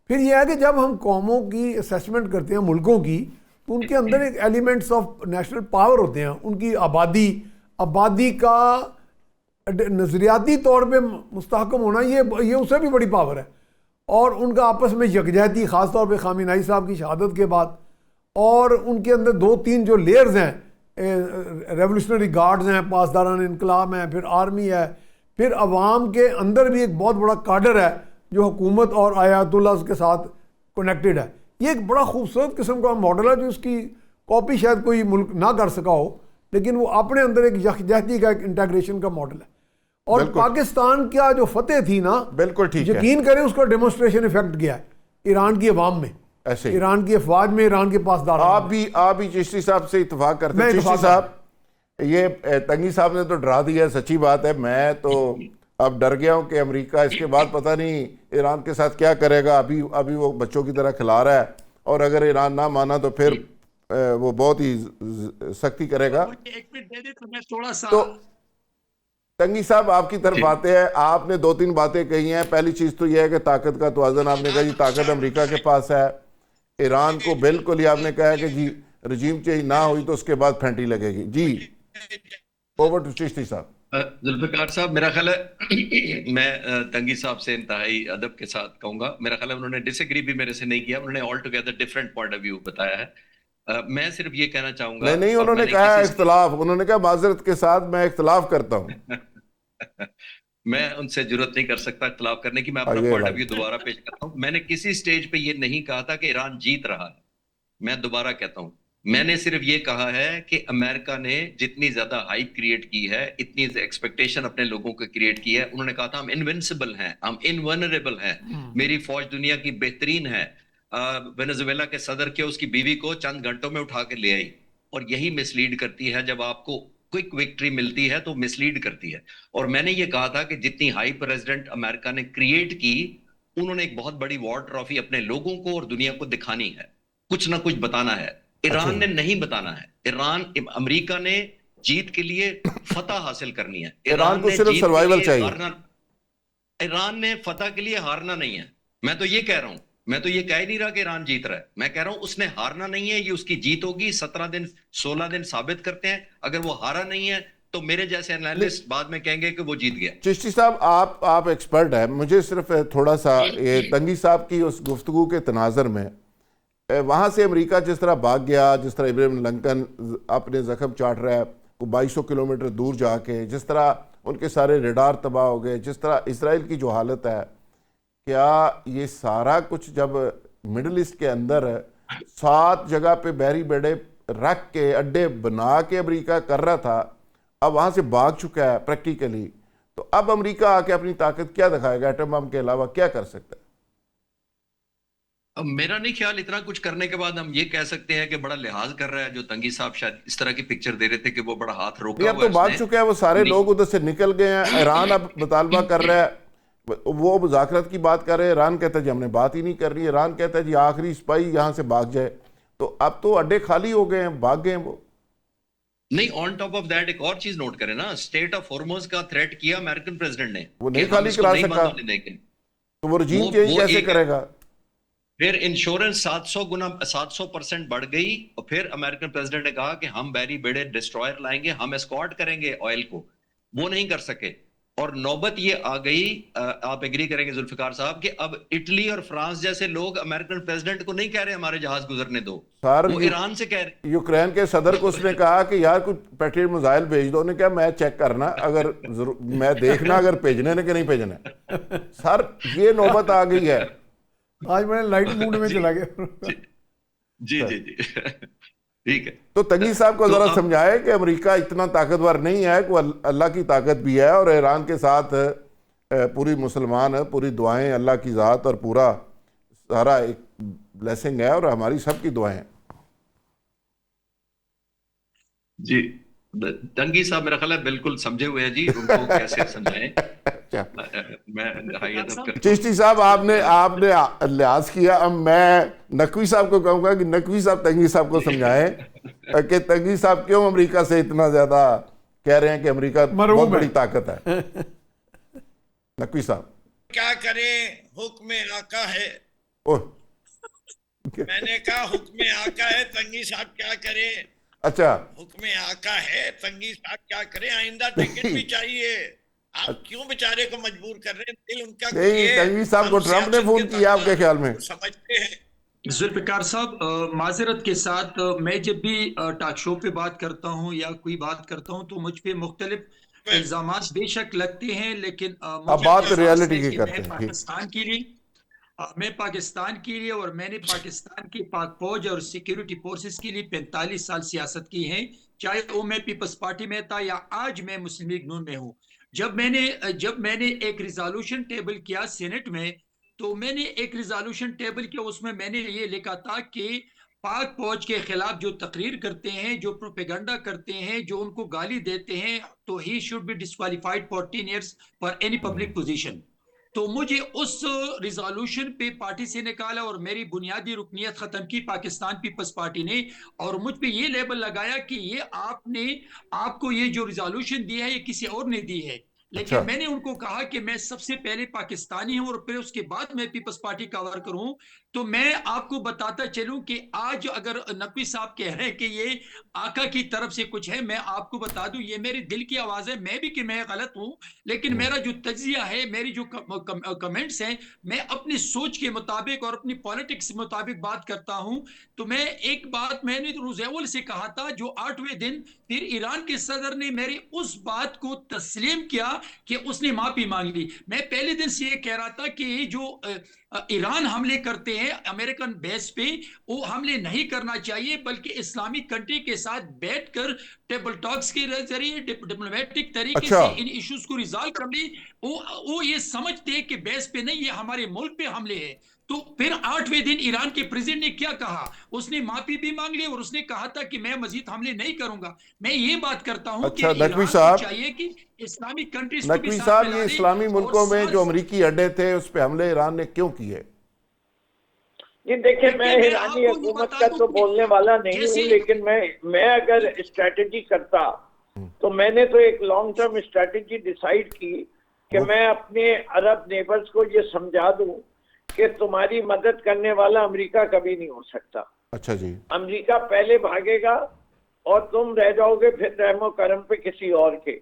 फिर यह है कि जब हम कौमों की असेसमेंट करते हैं, मुल्कों की, तो उनके अंदर एक एलिमेंट्स ऑफ नेशनल पावर होते हैं। उनकी आबादी का नज़रियाती तौर पे मुस्तहकम होना, ये उससे भी बड़ी पावर है। और उनका आपस में यकजहती, ख़ास तौर पे खामिनाई साहब की शहादत के बाद, और उनके अंदर 2-3 जो लेयर्स हैं, रेवोल्यूशनरी गार्ड्स हैं, पासदारान इनकलाब हैं, फिर आर्मी है, फिर अवाम के अंदर भी एक बहुत बड़ा काडर है जो हुकूमत और आयातुल्लाह के साथ कनेक्टेड है। ये एक बड़ा खूबसूरत किस्म का मॉडल है जो उसकी कॉपी शायद कोई मुल्क ना कर सका हो, लेकिन वो अपने अंदर एक यकजहती का, एक इंटीग्रेशन का मॉडल है। और पाकिस्तान का जो फतेह थी ना, बिल्कुल ठीक है, यकीन करें उसका डेमोन्स्ट्रेशन इफेक्ट गया है ईरान की अवाम में, ऐसे ही। ईरान की अफवाज में, ईरान के पासदार। आप भी चिश्ती साहब से इत्तेफाक करते हैं। चिश्ती साहब, ये तंगी साहब ने तो डरा दिया, सच्ची बात है। मैं तो अब डर गया हूं कि अमेरिका इसके बाद पता नहीं ईरान के साथ क्या करेगा। अभी वो बच्चों की तरह खिला रहा है, और अगर ईरान ना माना तो फिर वो बहुत ही सख्ती करेगा। एक मिनट दे दे तो मैं थोड़ा सा। तो तंगी साहब, आपकी तरफ आते हैं। आपने 2-3 बातें कही हैं। पहली चीज तो यह है कि ताकत का तवाज़ुन, आपने कहा जी ताकत अमेरिका के पास है। ईरान को बिल्कुल ही आपने कहा कि जी रजीम चेंज ना हुई तो उसके बाद फेंटी लगेगी। जी, ओवर टू चिश्ती साहब। जुल्फिकार साहब, मेरा ख्याल है मैं तंगी साहब से इंतहाई अदब के साथ कहूंगा, मेरा ख्याल है उन्होंने डिसएग्री भी मेरे से नहीं किया, उन्होंने all together different point of view बताया है। मैं सिर्फ ये कहना चाहूंगा, नहीं, उन्होंने कहा इख्तलाफ, उन्होंने कहा माजरत के साथ मैं इख्तलाफ करता हूं। मैं उनसे जरूरत नहीं कर सकता इख्तलाफ करने की। मैं अपना पॉइंट ऑफ व्यू दोबारा पेश करता हूं। मैंने किसी स्टेज पे ये नहीं कहा था कि ईरान जीत रहा है। मैं दोबारा कहता हूं, मैंने सिर्फ ये कहा है कि अमेरिका ने जितनी ज्यादा हाइप क्रिएट की है, इतनी एक्सपेक्टेशन अपने लोगों को क्रिएट की है। उन्होंने कहा था हम इनविंसिबल हैं, हम इनवल्नरेबल हैं, मेरी फौज दुनिया की बेहतरीन है। वेनेजुएला के सदर के उसकी बीवी को चंद घंटों में उठा के ले आई। और यही मिसलीड करती है, जब आपको क्विक विक्ट्री मिलती है तो मिसलीड करती है। और मैंने ये कहा था कि जितनी हाई प्रेसिडेंट अमेरिका ने क्रिएट की, उन्होंने एक बहुत बड़ी वॉर ट्रॉफी अपने लोगों को और दुनिया को दिखानी है, कुछ ना कुछ बताना है। ईरान ने नहीं बताना है। अमेरिका ने जीत के लिए फतह हासिल करनी है। ईरान को सिर्फ सर्वाइवल चाहिए। ईरान ने फतह के लिए हारना नहीं है। मैं तो ये कह रहा हूं, मैं तो ये कह ही नहीं रहा कि ईरान जीत रहा है। मैं कह रहा हूं उसने हारना नहीं है, ये उसकी जीत होगी। 17 दिन 16 दिन साबित करते हैं। अगर वो हारा नहीं है तो मेरे जैसे एनालिस्ट बाद में कहेंगे कि वो जीत गया। चिश्ती साहब, आप एक्सपर्ट हैं। मुझे सिर्फ थोड़ा सा ये तंगी साहब की उस गुफ्तगू के तनाजर में, वहाँ से अमेरिका जिस तरह भाग गया, जिस तरह इब्राहिम लिंकन अपने जख्म चाट रहा है, वो 2200 किलोमीटर दूर जाके, जिस तरह उनके सारे रडार तबाह हो गए, जिस तरह इसराइल की जो हालत है, क्या ये सारा कुछ जब मिडल ईस्ट के अंदर 7 जगह पे बहरी बेड़े रख के अड्डे बना के अमेरिका कर रहा था, अब वहाँ से भाग चुका है प्रैक्टिकली, तो अब अमेरिका आके अपनी ताकत क्या दिखाएगा? एटम बम के अलावा क्या कर सकता है? अब मेरा नहीं ख्याल इतना कुछ करने के बाद हम ये कह सकते हैं कि बड़ा लिहाज कर रहा है। जो तंगी साहब शायद इस तरह की पिक्चर दे रहे थे कि वो बड़ा हाथ रोका अब तो भाग चुका है, वो सारे लोग उधर से निकल गए हैं। ईरान अब मुतालबा कर रहा है, वो मुज़ाकरत की बात कर रहे हैं। ईरान कहता है जी हमने बात ही नहीं कर रही। ईरान कहता है जी आखिरी सिपाही यहाँ से भाग जाए। तो अब तो अड्डे खाली हो गए हैं, भाग गए हैं वो। नहीं, ऑन टॉप ऑफ दैट एक और चीज नोट करें ना, स्टेट ऑफ हॉर्मुज का थ्रेट किया अमेरिकन प्रेसिडेंट ने, वो नहीं खाली करा सका, तो वो रजीम चेंज कैसे करेगा? फिर इंश्योरेंस 700% बढ़ गई। और फिर अमेरिकन प्रेसिडेंट ने कहा कि हम बैरी बेड़े डिस्ट्रॉयर लाएंगे, हम एस्कॉर्ट करेंगे ऑयल को। वो नहीं कर सके। और नौबत ये आ गई, आप एग्री करेंगे जुल्फिकार साहब, कि अब इटली और फ्रांस जैसे लोग अमेरिकन प्रेसिडेंट को नहीं कह रहे हमारे जहाज गुजरने दो, वो ईरान से कह रहे। यूक्रेन के सदर को उसने कहा कि यार कुछ पैट्रियट मिसाइल भेज दो। उन्होंने कहा मैं चेक करना, अगर मैं देखना अगर भेजने ने कि नहीं भेजना। सर ये नौबत आ गई है। आज मैंने लाइट मूड में चला गया। जी जी जी ठीक है। तो तंगी साहब को जरा समझाए कि अमेरिका इतना ताकतवर नहीं है, को अल्लाह की ताकत भी है, और ईरान के साथ पूरी मुसलमान है, पूरी दुआएं अल्लाह की ज़ात और पूरा सारा एक ब्लेसिंग है, और हमारी सबकी दुआएं। जी, तंगी साहब मेरा ख्याल है बिल्कुल समझे हुए हैं जी, उनको कैसे समझाएं। मैं चिश्ती साहब आपने लिहाज किया। अब मैं नकवी साहब को कहूँगा कि नकवी साहब तंगी साहब को समझाएं कि तंगी साहब क्यों अमेरिका से इतना ज़्यादा कह रहे हैं कि अमेरिका मरहूम बहुत है। बड़ी ताकत है। नकवी साहब, क्या करें, हुक्म आका है। ओह मैंने कहा हुक्म आका है, तंगी साहब क्या करें। अच्छा, हुक्म आका है, तंगी साहब क्या करें। आइंदा टिकट भी चाहिए। आप क्यों बेचारे को मजबूर कर रहे हैं, दिल उनका नहीं, करिए। तंगी साहब को हम ट्रंप ने सियासत फोन के किया आपके दाता ख्याल में? को समझते हैं। जुल्फिकार साहब, माजरत के साथ मैं जब भी टॉक शो पे बात करता हूं या कोई बात करता हूं तो मुझ पे मुख्तलिफ इल्जामात बेशक लगते हैं, लेकिन अब मुझे बात एहसास रियलिटी है की कि करते हैं, ठीक। मैं पाकिस्तान के लिए और मैंने पाकिस्तान की पाक फौज और सिक्योरिटी फोर्सेस के लिए 45 साल सियासत की है, चाहे वो मैं पीपल्स पार्टी में था या आज मैं मुस्लिम लीग नून में हूं। जब मैंने एक रिजोल्यूशन टेबल किया सेनेट में, तो मैंने एक रिजोल्यूशन टेबल किया, उसमें मैंने ये लिखा था कि पाक फौज के खिलाफ जो तकरीर करते हैं, जो प्रोपेगेंडा करते हैं, जो उनको गाली देते हैं, तो he should be disqualified for 10 years for any public position. तो मुझे उस रिजोल्यूशन पे पार्टी से निकाला और मेरी बुनियादी रुकनियत खत्म की पाकिस्तान पीपल्स पार्टी ने, और मुझ पे ये लेबल लगाया कि ये आपको ये जो रिजोल्यूशन दिया है ये किसी और ने दी है। लेकिन अच्छा, मैंने उनको कहा कि मैं सबसे पहले पाकिस्तानी हूं और फिर उसके बाद मैं पीपल्स पार्टी का वर्कर हूं। तो मैं आपको बताता चलूं कि आज अगर नकवी साहब कह रहे हैं कि ये आका की तरफ से कुछ है, मैं आपको बता दूं ये मेरे दिल की आवाज है, मैं भी कि मैं गलत हूं, लेकिन मेरा जो तजिया है, मेरी जो कमेंट्स हैं, मैं अपनी सोच के मुताबिक और अपनी पॉलिटिक्स के मुताबिक बात करता हूं। तो मैं एक बात मैंने तो रुज़ेवल से कहा था, जो 8वें दिन फिर ईरान के सदर ने मेरी उस बात को तस्लीम किया कि उसने माफी मांग ली। मैं पहले दिन से ये कह रहा था कि जो ईरान हमले करते हैं अमेरिकन बेस पे, वो हमले नहीं करना चाहिए, बल्कि इस्लामिक कंट्री के साथ बैठकर टेबल टॉक्स के जरिए डिप्लोमेटिक तरीके अच्छा, से इन इश्यूज को रिजॉल्व कर ले। वो ये समझते हैं कि बेस पे नहीं, ये हमारे मुल्क पे हमले हैं। तो फिर 8वें दिन ईरान के प्रेसिडेंट ने क्या कहा, उसने माफी भी मांग ली और उसने कहा था कि मैं मजीद हमले नहीं करूंगा। मैं ये बात करता हूं कि अच्छा, नकवी ईरान को साहब, चाहिए कि इस्लामिक कंट्रीज को भी नकवी साथ साहब, मिला ये ले इस्लामी और मुल्कों में जो साथ। अमरीकी अड्डे थे उस पे हमले ईरान ने क्यों किए? ये देखिए, मैं देखिए, मैं ईरानी आपको ये हुकूमत बता का दूं तो कि बोलने वाला नहीं हूँ, जैसे लेकिन मैं अगर स्ट्रेटेजी करता तो मैंने तो एक लॉन्ग टर्म स्ट्रेटेजी डिसाइड की कि वो- मैं अपने अरब नेबर्स को ये समझा दूं कि तुम्हारी मदद करने वाला अमेरिका कभी नहीं हो सकता। अच्छा जी, अमेरिका पहले भागेगा और तुम रह जाओगे फिर रहमो करम पे किसी और के।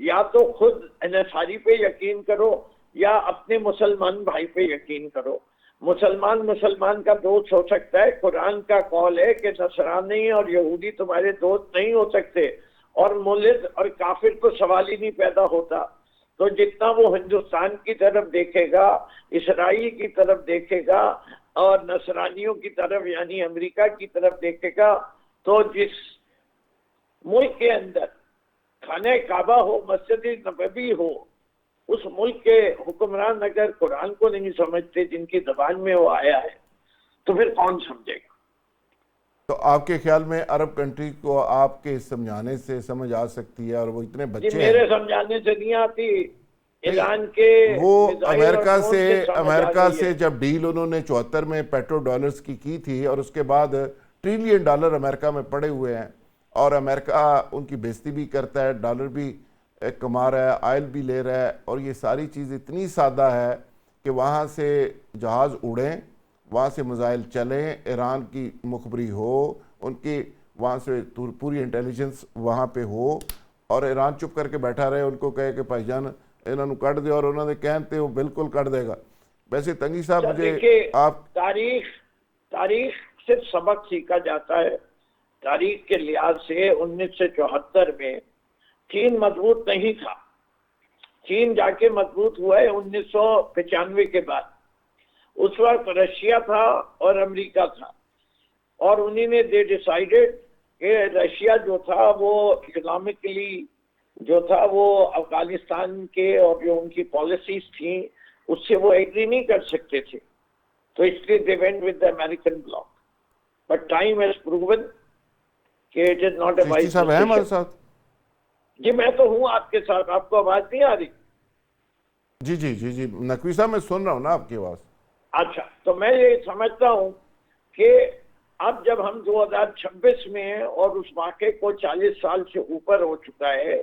या तो खुद अंसारी पे यकीन करो या अपने मुसलमान भाई पे यकीन करो। मुसलमान का दोस्त हो सकता है, कुरान का कौल है कि नसरानी और यहूदी तुम्हारे दोस्त नहीं हो सकते, और मुल्द और काफिर तो सवाल ही नहीं पैदा होता। तो जितना वो हिंदुस्तान की तरफ देखेगा, इसराइल की तरफ देखेगा और नसरानियों की तरफ यानी अमेरिका की तरफ देखेगा, तो जिस मुल्क के अंदर खाने काबा हो, मस्जिद नबवी हो, उस मुल्क के हुक्मरान अगर कुरान को नहीं समझते जिनकी जबान में वो आया है, तो फिर कौन समझेगा? तो आपके ख्याल में अरब कंट्री को आपके समझाने से समझ आ सकती है, और वो इतने जी बच्चे मेरे हैं, समझाने से नहीं आती, ईरान के वो मिसाइल और अमेरिका ड्रोन से समझ आ अमेरिका गई से है। जब डील उन्होंने 74 में पेट्रो डॉलर्स की थी, और उसके बाद ट्रिलियन डॉलर अमेरिका में पड़े हुए हैं, और अमेरिका उनकी बेइज्जती भी करता है, डॉलर भी कमा रहा है, ऑयल भी ले रहा है, और ये सारी चीज़ इतनी सादा है कि वहाँ से जहाज़ उड़ें, वहाँ से मिसाइल चलें, ईरान की मुखबरी हो, उनकी वहाँ से पूरी इंटेलिजेंस वहाँ पे हो, और ईरान चुप करके बैठा रहे, उनको कहे कि भाईजान इन्होंने कट दे, और उन्होंने कहते वो बिल्कुल कट देगा। वैसे तंगी साहब, मुझे देखिए, आप तारीख से सबक सीखा जाता है। तारीख के लिहाज से 1974 में चीन मजबूत नहीं था। चीन जाके मजबूत हुआ है 1995 के बाद। उस वक्त रशिया था और अमेरिका था, और उन्हीं ने दे डिसाइडेड कि रशिया जो था वो इकोनॉमिकली जो था वो अफगानिस्तान के और जो उनकी पॉलिसीज थी उससे वो एग्री नहीं कर सकते थे, तो इसलिए they went with the American block. But time has proven कि it is not a Chishti wise साहब हैं हमारे डिसीजन। साथ? जी मैं तो हूँ आपके साथ, आपको आवाज नहीं आ रही? जी जी जी जी, नकवी साहब मैं सुन रहा हूँ ना आपकी आवाज़। अच्छा, तो मैं ये समझता हूँ कि अब जब हम 2026 में हैं और उस वाक़े को 40 साल से ऊपर हो चुका है,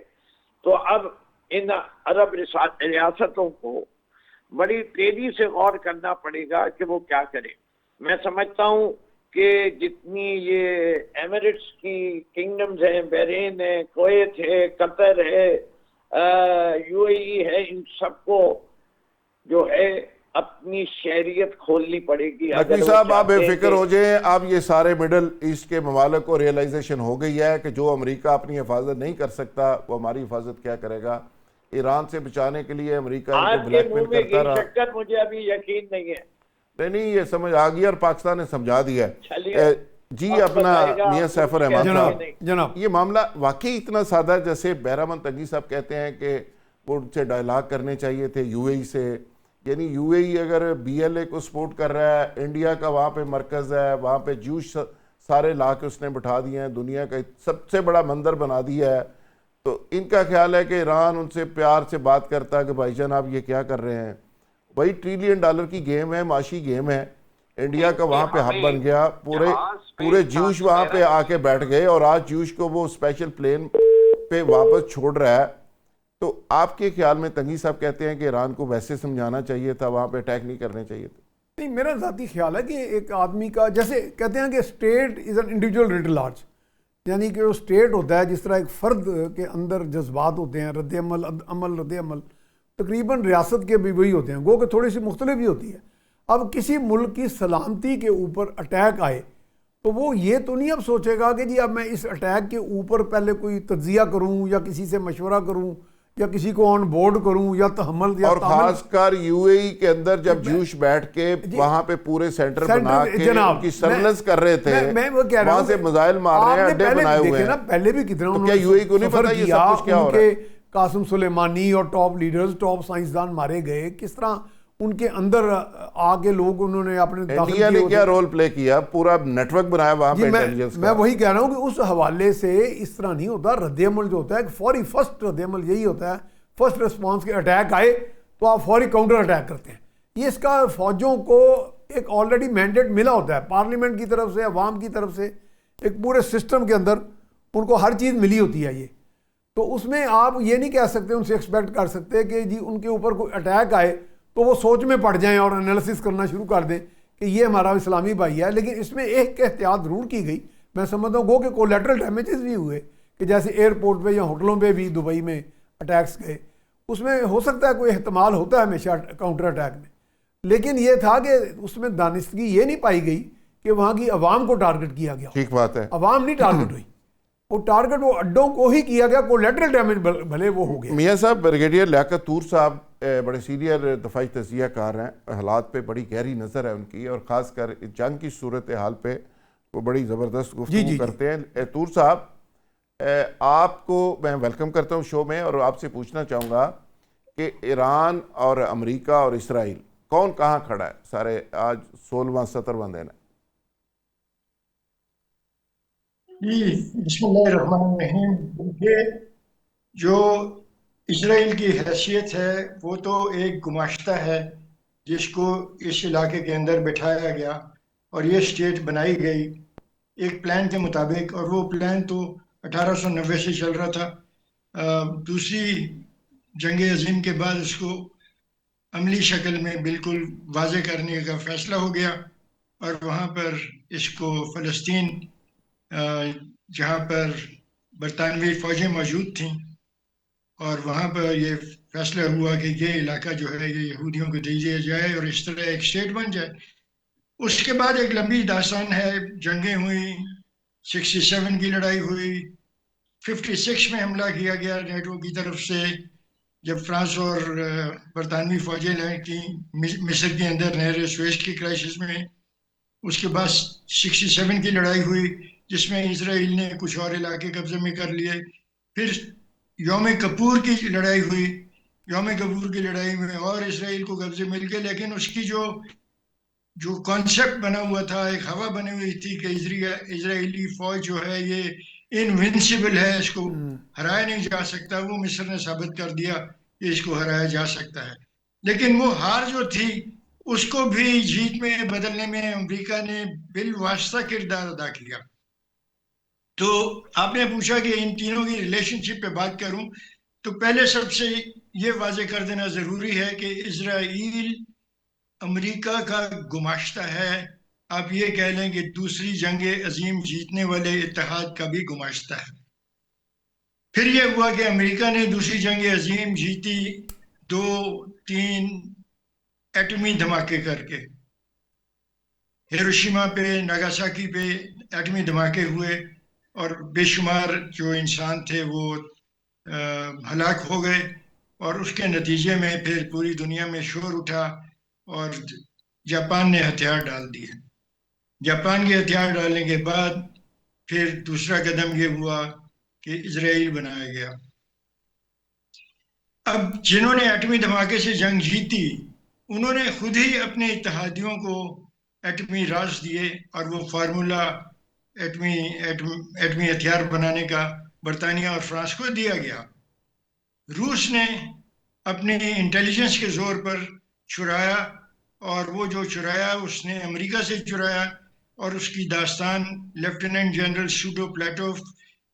तो अब इन अरब रियासतों को बड़ी तेजी से गौर करना पड़ेगा कि वो क्या करें। मैं समझता हूँ कि जितनी ये एमिरेट्स की किंगडम्स हैं, बहरीन है, कुवैत है, कतर है, यूएई है, इन सबको जो है अपनी शहरियत खोलनी पड़ेगी। नकवी साहब, आप बेफिक्र हो जाएं, अब ये सारे मिडल ईस्ट के ममालिक को रियलाइजेशन हो गई है कि जो अमेरिका अपनी हिफाजत नहीं कर सकता वो हमारी हिफाजत क्या करेगा। ईरान से बचाने के लिए अमेरिका इनको ब्लैकमेल करता रहा। मुझे अभी यकीन नहीं है। नहीं, ये समझ आ गई और पाकिस्तान ने समझा दिया है जी। अपना मियां सैफर रहमान साहब, जनाब ये मामला वाकई इतना सादा है जैसे बहरामन तंगी साहब कहते हैं कि वो उनसे डायलॉग करने चाहिए थे यूएई से। यानी यूएई अगर बीएलए को सपोर्ट कर रहा है, इंडिया का वहाँ पे मरकज़ है, वहाँ पे जूश सारे ला के उसने बिठा दिए हैं, दुनिया का सबसे बड़ा मंदिर बना दिया है। तो इनका ख्याल है कि ईरान उनसे प्यार से बात करता है कि भाईजान आप ये क्या कर रहे हैं। वही $1 ट्रिलियन की गेम है, माशी गेम है। इंडिया का वहाँ पे हब बन गया, पूरे जूश वहाँ पे आके बैठ गए और आज जूश को वो स्पेशल प्लेन पे वापस छोड़ रहा है। तो आपके ख्याल में तंगी साहब कहते हैं कि ईरान को वैसे समझाना चाहिए था, वहाँ पे अटैक नहीं करने चाहिए थे? नहीं, मेरा ज़ाती ख्याल है कि एक आदमी का, जैसे कहते हैं कि state is an individual writ large, यानी कि वो स्टेट होता है जिस तरह एक फ़र्द के अंदर जज्बात होते हैं, रद्द-ए-अमल, तकरीबन रियासत के भी वही होते हैं, गो कि थोड़ी सी मुख्तलिफ भी होती है। अब किसी मुल्क की सलामती के ऊपर अटैक आए तो वो ये तो नहीं अब सोचेगा कि जी अब मैं इस अटैक के ऊपर पहले कोई तज्जिया करूं या किसी से मशवरा करूं या किसी को ऑन बोर्ड करूं या तहमल या और खासकर यूएई के अंदर जब जूश बैठ के वहां पे पूरे सेंटर बना के उनकी सर्वेलेंस कर रहे थे, मैं वो कह रहा हूं वहां से मिसाइल मार रहे हैं, अड्डे बनाए हुए हैं। पहले भी कितना तो क्या यूएई को नहीं पता ये सब कुछ क्या हो रहा है? कासिम सुलेमानी और टॉप लीडर्स, टॉप साइंसदान मारे गए, किस तरह उनके अंदर आके लोग उन्होंने अपने इंडिया ने क्या रोल प्ले किया, पूरा नेटवर्क बनाया वहां पे इंटेलिजेंस का। मैं वही कह रहा हूं कि उस हवाले से इस तरह नहीं होता। रद्द-ए-अमल जो होता है फौरी, फर्स्ट रद्द-ए-अमल यही होता है, फर्स्ट रिस्पांस के अटैक आए तो आप फौरी काउंटर अटैक करते हैं। ये इसका फौजों को एक ऑलरेडी मैंडेट मिला होता है पार्लियामेंट की तरफ से, अवाम की तरफ से, एक पूरे सिस्टम के अंदर उनको हर चीज़ मिली होती है। ये तो उसमें आप ये नहीं कह सकते, उनसे एक्सपेक्ट कर सकते कि जी उनके ऊपर कोई अटैक आए तो वो सोच में पड़ जाएं और एनालिसिस करना शुरू कर दें कि ये हमारा इस्लामी भाई है। लेकिन इसमें एक एहतियात ज़रूर की गई, मैं समझता हूँ गो के कोलेटरल डैमेजेस भी हुए कि जैसे एयरपोर्ट पे या होटलों पे भी दुबई में अटैक्स गए, उसमें हो सकता है कोई एहतमाल होता है हमेशा काउंटर अटैक में। लेकिन ये था कि उसमें दानिशगी ये नहीं पाई गई कि वहाँ की अवाम को टारगेट किया गया। ठीक बात है, अवाम नहीं टारगेट हुई, वो टारगेट वो अड्डों को ही किया गया, कोलेटरल डैमेज भले वो हो गया। मियां साहब, ब्रिगेडियर लियाकत तूर साहब बड़े सीनियर दफाई तजिया कार हैं, हालात पे बड़ी गहरी नज़र है उनकी और ख़ासकर जंग की सूरत हाल पे वो बड़ी ज़बरदस्त गुफ्तगू करते हैं। तूर साहब, आपको मैं वेलकम करता हूँ शो में और आपसे पूछना चाहूँगा कि ईरान और अमेरिका और इसराइल कौन कहाँ खड़ा है सारे आज 16वां 17वां दिन है? बिस्मिल्लाहिर्रहमानिर्रहीम। देखिए, जो इसराइल की हैसियत है वो तो एक गुमाश्ता है जिसको इस इलाके के अंदर बिठाया गया और ये स्टेट बनाई गई एक प्लान के मुताबिक, और वो प्लान तो 1890 से चल रहा था। दूसरी जंग अजीम के बाद इसको अमली शक्ल में बिल्कुल वाज़े करने का फैसला हो गया और वहाँ पर इसको फ़लस्तीन, जहाँ पर बरतानवी फ़ौजें मौजूद थीं, और वहाँ पर ये फैसला हुआ कि ये इलाका जो है ये यहूदियों को दे दिया जाए और इस तरह एक स्टेट बन जाए। उसके बाद एक लंबी दास्तान है, जंगें हुई, 67 की लड़ाई हुई, 56 में हमला किया गया नेटो की तरफ से जब फ्रांस और बरतानवी फ़ौजें लड़ी थी मिस्र के अंदर नहर सुएज की क्राइसिस में। उसके बाद 67 की लड़ाई हुई जिसमें इसराइल ने कुछ और इलाके कब्जे में कर लिए। फिर यौम कपूर की लड़ाई हुई, यौम कपूर की लड़ाई में और इसराइल को कब्जे मिल गए, लेकिन उसकी जो कॉन्सेप्ट बना हुआ था, एक हवा बनी हुई थी कि इजरायली फौज जो है ये इनविंसिबल है, इसको हराया नहीं जा सकता। वो मिस्र ने साबित कर दिया कि इसको हराया जा सकता है। लेकिन वो हार जो थी उसको भी जीत में बदलने में अमेरिका ने बिलवास्ता किरदार अदा किया। तो आपने पूछा कि इन तीनों की रिलेशनशिप पे बात करूं, तो पहले सबसे ये वाजे कर देना ज़रूरी है कि इजराइल अमेरिका का गुमाश्ता है। आप ये कह लें कि दूसरी जंग अजीम जीतने वाले इत्तेहाद का भी गुमाश्ता है। फिर यह हुआ कि अमेरिका ने दूसरी जंग अजीम जीती 2-3 एटमी धमाके करके। हिरोशिमा पे, नागासाकी पे एटमी धमाके हुए और बेशुमार जो इंसान थे वो हलाक हो गए, और उसके नतीजे में फिर पूरी दुनिया में शोर उठा और जापान ने हथियार डाल दिए। जापान के हथियार डालने के बाद फिर दूसरा कदम ये हुआ कि इजराइल बनाया गया। अब जिन्होंने एटमी धमाके से जंग जीती उन्होंने खुद ही अपने इत्तेहादियों को एटमी राज दिए, और वो फार्मूला एटमी हथियार बनाने का बरतानिया और फ्रांस को दिया गया। रूस ने अपने इंटेलिजेंस के जोर पर चुराया, और वो जो चुराया उसने अमेरिका से चुराया, और उसकी दास्तान lieutenant general Sudoplatov,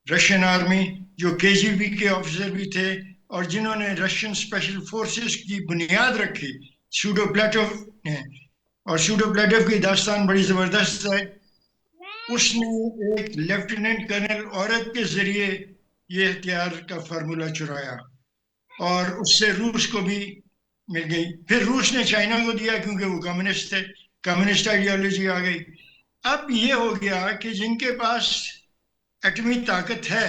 Russian army, जो केजीबी के ऑफिसर भी थे और जिन्होंने रशियन स्पेशल फोर्सेस की बुनियाद रखी, सूडो प्लेटोव ने। और सूडो प्लेटोव की दास्तान बड़ी ज़बरदस्त है। उसने एक लेफ्टिनेंट कर्नल औरत के जरिए ये हथियार का फार्मूला चुराया, और उससे रूस को भी मिल गई। फिर रूस ने चाइना को दिया क्योंकि वो कम्युनिस्ट थे, कम्युनिस्ट आइडियोलॉजी आ गई। अब ये हो गया कि जिनके पास एटमी ताकत है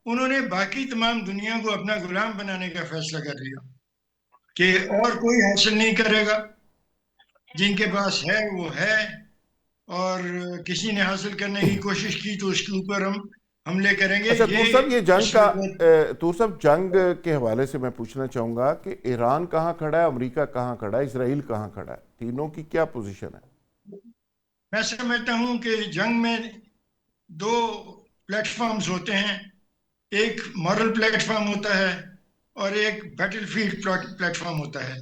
उन्होंने बाकी तमाम दुनिया को अपना गुलाम बनाने का फैसला कर लिया कि और कोई हासिल नहीं करेगा, जिनके पास है वो है, और किसी ने हासिल करने की कोशिश की तो उसके ऊपर हम हमले करेंगे। अच्छा तूर साहब, ये जंग इस का वक्त तूर साहब जंग के हवाले से मैं पूछना चाहूंगा कि ईरान कहाँ खड़ा है, अमेरिका कहाँ खड़ा है, इसराइल कहाँ खड़ा है, तीनों की क्या पोजीशन है? मैं समझता हूं कि जंग में दो प्लेटफॉर्म्स होते हैं, एक मॉरल प्लेटफॉर्म होता है और एक बैटलफील्ड प्लेटफॉर्म होता है।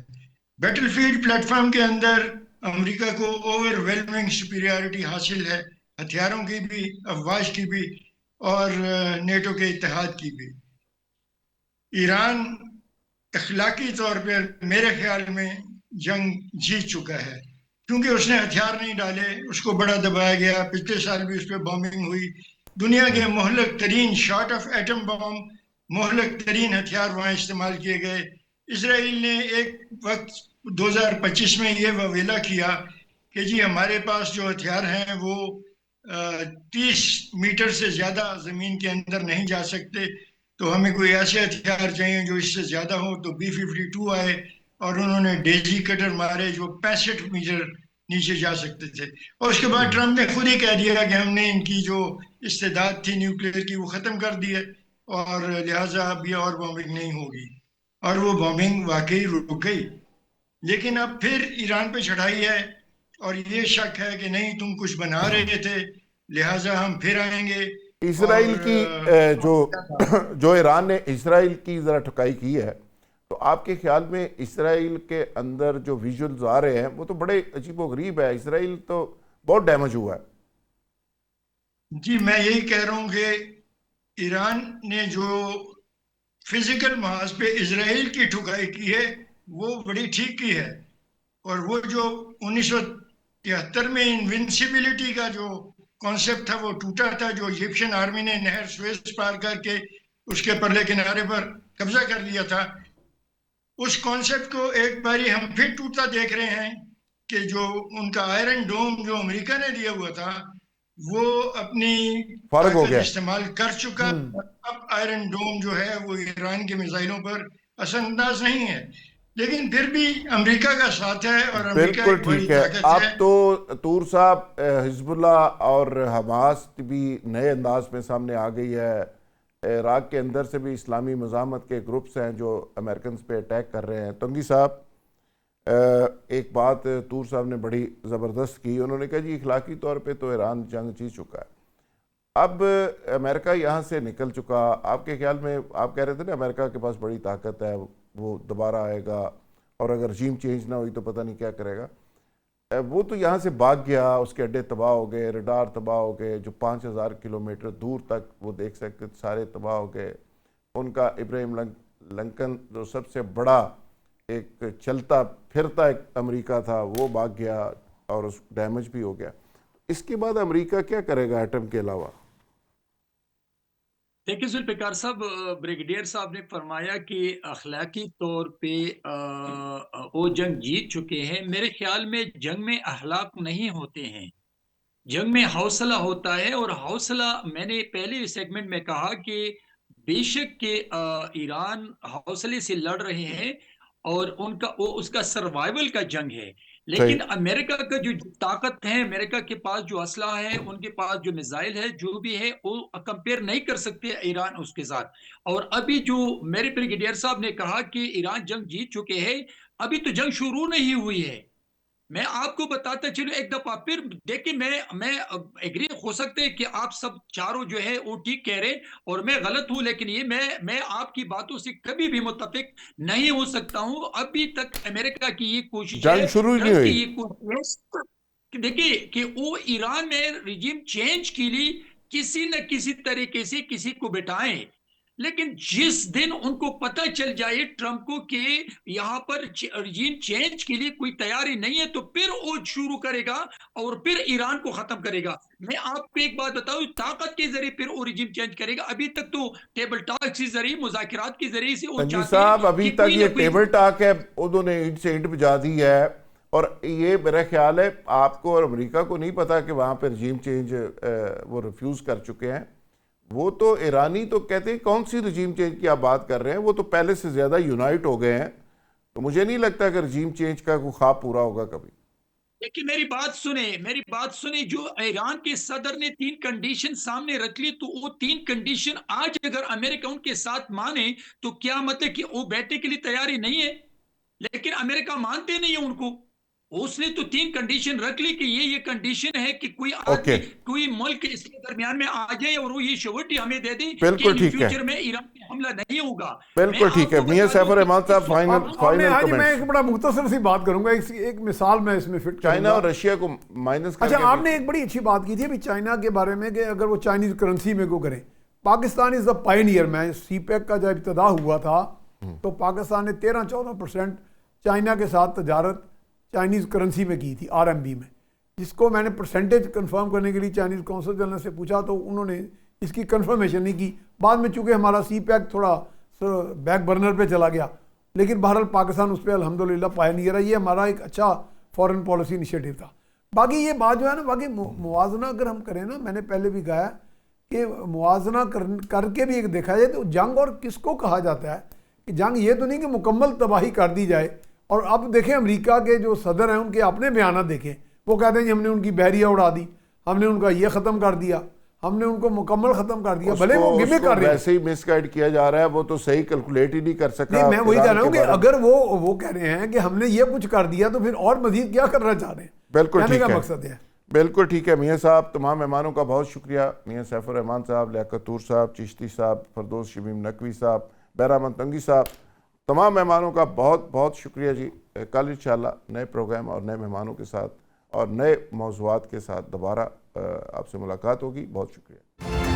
बैटलफील्ड प्लेटफॉर्म के अंदर अमेरिका को ओवरवेलमिंग सुपीरियरिटी हासिल है, हथियारों की भी, अफवाज की भी, और नेटो के इत्तेहाद की भी। ईरान अखलाकी तौर पर मेरे ख्याल में जंग जीत चुका है, क्योंकि उसने हथियार नहीं डाले, उसको बड़ा दबाया गया। पिछले साल भी उस पर बॉम्बिंग हुई। दुनिया के मोहलक तरीन शॉर्ट ऑफ एटम बॉम्ब, मोहलक तरीन हथियार वहाँ इस्तेमाल किए गए। इसराइल ने एक वक्त 2025 में ये ववेला किया कि जी हमारे पास जो हथियार हैं वो 30 मीटर से ज़्यादा ज़मीन के अंदर नहीं जा सकते, तो हमें कोई ऐसे हथियार चाहिए जो इससे ज़्यादा हो। तो B-52 आए और उन्होंने डेजी कटर मारे जो 65 मीटर नीचे जा सकते थे। और उसके बाद ट्रम्प ने खुद ही कह दिया कि हमने इनकी जो इस्तेदाद थी न्यूक्लियर की वो ख़त्म कर दी है, और लिहाजा अब ये और बॉम्बिंग नहीं होगी। और वो बॉम्बिंग वाकई रुक गई। लेकिन अब फिर ईरान पे चढ़ाई है, और ये शक है कि नहीं तुम कुछ बना रहे थे, लिहाजा हम फिर आएंगे। इसराइल और की जो ईरान ने इसराइल की ज़रा ठुकाई की है, तो आपके ख्याल में इसराइल के अंदर जो विजुअल्स आ रहे हैं वो तो बड़े अजीबोगरीब है। इसराइल तो बहुत डैमेज हुआ है। जी मैं यही कह रहा हूँ कि ईरान ने जो फिजिकल महाज पे इसराइल की ठुकाई की है वो बड़ी ठीक की है। और वो जो 1973 में इनविंसिबिलिटी का जो कॉन्सेप्ट था वो टूटा था, जो इजिप्शियन आर्मी ने नहर सुएज पार करके उसके परले किनारे पर कब्जा कर लिया था, उस कॉन्सेप्ट को एक बारी हम फिर टूटता देख रहे हैं कि जो उनका आयरन डोम जो अमेरिका ने दिया हुआ था वो अपनी फारग हो ताकत गया। इस्तेमाल कर चुका। अब आयरन डोम जो है वो ईरान के मिसाइलों पर असरअंदाज नहीं है, लेकिन फिर भी अमेरिका का साथ है और अमेरिका बिल्कुल एक बड़ी ठीक है। ताकत अब है। तो तूर साहब हिजबुल्लाह और हमास भी नए अंदाज में सामने आ गई है। इराक के अंदर से भी इस्लामी मज़ाहमत के ग्रुप्स हैं जो अमेरिकन पे अटैक कर रहे हैं। तंगी साहब, एक बात तूर साहब ने बड़ी ज़बरदस्त की, उन्होंने कहा जी इखलाकी तौर पे तो ईरान जंग जीत चुका है, अब अमेरिका यहाँ से निकल चुका। आपके ख्याल में, आप कह रहे थे ना अमेरिका के पास बड़ी ताकत है, वो दोबारा आएगा और अगर रजीम चेंज ना हुई तो पता नहीं क्या करेगा। वो तो यहाँ से भाग गया, उसके अड्डे तबाह हो गए, रडार तबाह हो गए, जो 5000 किलोमीटर दूर तक वो देख सकते थे सारे तबाह हो गए। उनका इब्राहिम लंकन जो सबसे बड़ा एक चलता फिरता एक अमेरिका था वो भाग गया और उस डैमेज भी हो गया। इसके बाद अमेरिका क्या करेगा एटम के अलावा? देखिए जुल्फ़िकार साहब, ब्रिगेडियर साहब ने फरमाया कि अखलाकी तौर पे वो जंग जीत चुके हैं। मेरे ख्याल में जंग में अखलाक नहीं होते हैं, जंग में हौसला होता है। और हौसला, मैंने पहले सेगमेंट में कहा कि बेशक के ईरान हौसले से लड़ रहे हैं और उनका वो उसका सर्वाइवल का जंग है, लेकिन सही। अमेरिका का जो ताकत है, अमेरिका के पास जो असला है, उनके पास जो मिसाइल है, जो भी है, वो कंपेयर नहीं कर सकते ईरान उसके साथ। और अभी जो मेरे ब्रिगेडियर साहब ने कहा कि ईरान जंग जीत चुके हैं, अभी तो जंग शुरू नहीं हुई है। मैं आपको बताता चलूं एक दफा फिर। देखिए, मैं एग्री हो सकते हैं कि आप सब चारों जो है वो ठीक कह रहे हैं और मैं गलत हूं, लेकिन ये मैं आपकी बातों से कभी भी मुत्तफिक नहीं हो सकता हूं। अभी तक अमेरिका की ये कोशिश है, जंग शुरू ही नहीं ट्रंप की हुई। ये कोशिश है कि देखिए कि वो ईरान में रिजीम चेंज के लिए किसी न किसी तरीके से किसी को बिठाएं, लेकिन जिस दिन उनको पता चल जाए ट्रंप को कि यहां पर रिजीम चेंज के लिए कोई तैयारी नहीं है, तो फिर वो शुरू करेगा और फिर ईरान को खत्म करेगा। मैं आपको एक बात बताऊं, ताकत के जरिए फिर वो रिजीम चेंज करेगा। अभी तक तो टेबल टॉक के जरिए, मुज़ाकरात के जरिए से वो संजीव चाहते हैं साहब, अभी कि तक कोई ये ना कोई टेबल टॉक है, उन्होंने ईंट से ईंट बजा दी है। और ये मेरा ख्याल है आपको और अमेरिका को नहीं पता कि वहाँ पर रजीम चेंज वो रिफ्यूज़ कर चुके हैं। वो तो ईरानी तो कहते हैं कौन सी रजीम चेंज की आप बात कर रहे हैं, वो तो पहले से ज़्यादा यूनाइट हो गए हैं। तो मुझे नहीं लगता कि रजीम चेंज का कोई ख्वाब पूरा होगा कभी। देखिए, मेरी बात सुने। जो ईरान के सदर ने 3 कंडीशन सामने रख ली, तो वो 3 कंडीशन आज अगर अमेरिका उनके साथ माने तो क्या मतलब कि वो बैठने के लिए तैयारी नहीं है, लेकिन अमेरिका मानते नहीं है उनको। उसने तो 3 कंडीशन रख ली कि ये कंडीशन है कि कोई ओके, आदमी, कोई मुल्क इसके दरमियान में आ जाए और वो ये श्योरिटी हमें दे दे कि बिल्कुल इन ठीक है, फ्यूचर में ईरान पे हमला नहीं होगा। बिल्कुल ठीक है। मियां सैफर रहमान साहब, फाइनल आपने आज मैं कमेंट्स। एक बड़ा मुख्तसर सी बात करूंगा, एक मिसाल मैं इसमें फिट चाइना करूंगा। और रशिया को माइनस करके अच्छा, आपने एक बड़ी अच्छी बात की थी अभी चाइना के बारे में कि अगर वो चाइनीज करेंसी में को करें। Pakistan is the Pioneer. मैं सीपैक का जब इब्तिदा हुआ था तो पाकिस्तान ने 13-14% चाइना के साथ तजारत चाइनीज करेंसी में की थी, RMB में, जिसको मैंने परसेंटेज कंफर्म करने के लिए चाइनीज कौंसल जनरल से पूछा तो उन्होंने इसकी कंफर्मेशन नहीं की। बाद में चूंकि हमारा सीपैक थोड़ा बैक बर्नर पे चला गया, लेकिन बहरहाल पाकिस्तान उस पर अल्हम्दुलिल्लाह पायनियर है। ये हमारा एक अच्छा फॉरेन पॉलिसी इनिशिएटिव था। बाकी ये बात जो है ना, बाकी मुवाजना अगर हम करें ना, मैंने पहले भी कहा कि मुवाजना करके भी एक देखा जाए तो जंग और किसको कहा जाता है कि जंग ये तो नहीं कि मुकम्मल तबाही कर दी जाए। और अब देखें अमेरिका के जो सदर हैं उनके अपने बयान देखें, वो कहते हैं कि हमने उनकी बहरिया उड़ा दी, हमने उनका ये ख़त्म कर दिया, हमने उनको मुकम्मल ख़त्म कर दिया। भले वो गिमिक कर रहे हैं, वैसे ही मिसगाइड किया जा रहा है, वो तो सही कैलकुलेट ही नहीं कर सका। नहीं, मैं वही कह रहा हूँ कि ईरान के अगर वो कह रहे हैं कि हमने ये कुछ कर दिया तो फिर और मजीद क्या करना चाह रहे हैं, बिल्कुल कहने ठीक का है, मकसद है। बिल्कुल ठीक है। मियां साहब, तमाम मेहमानों का बहुत शुक्रिया। मियां सैफुर रहमान साहब, लियाकत तूर साहब, चिश्ती साहब, फरदौस शमीम नकवी साहब, बहरामंद तंगी साहब, तमाम मेहमानों का बहुत बहुत शुक्रिया जी। कल इंशाल्लाह नए प्रोग्राम और नए मेहमानों के साथ और नए मौज़ूआत के साथ दोबारा आपसे मुलाकात होगी। बहुत शुक्रिया।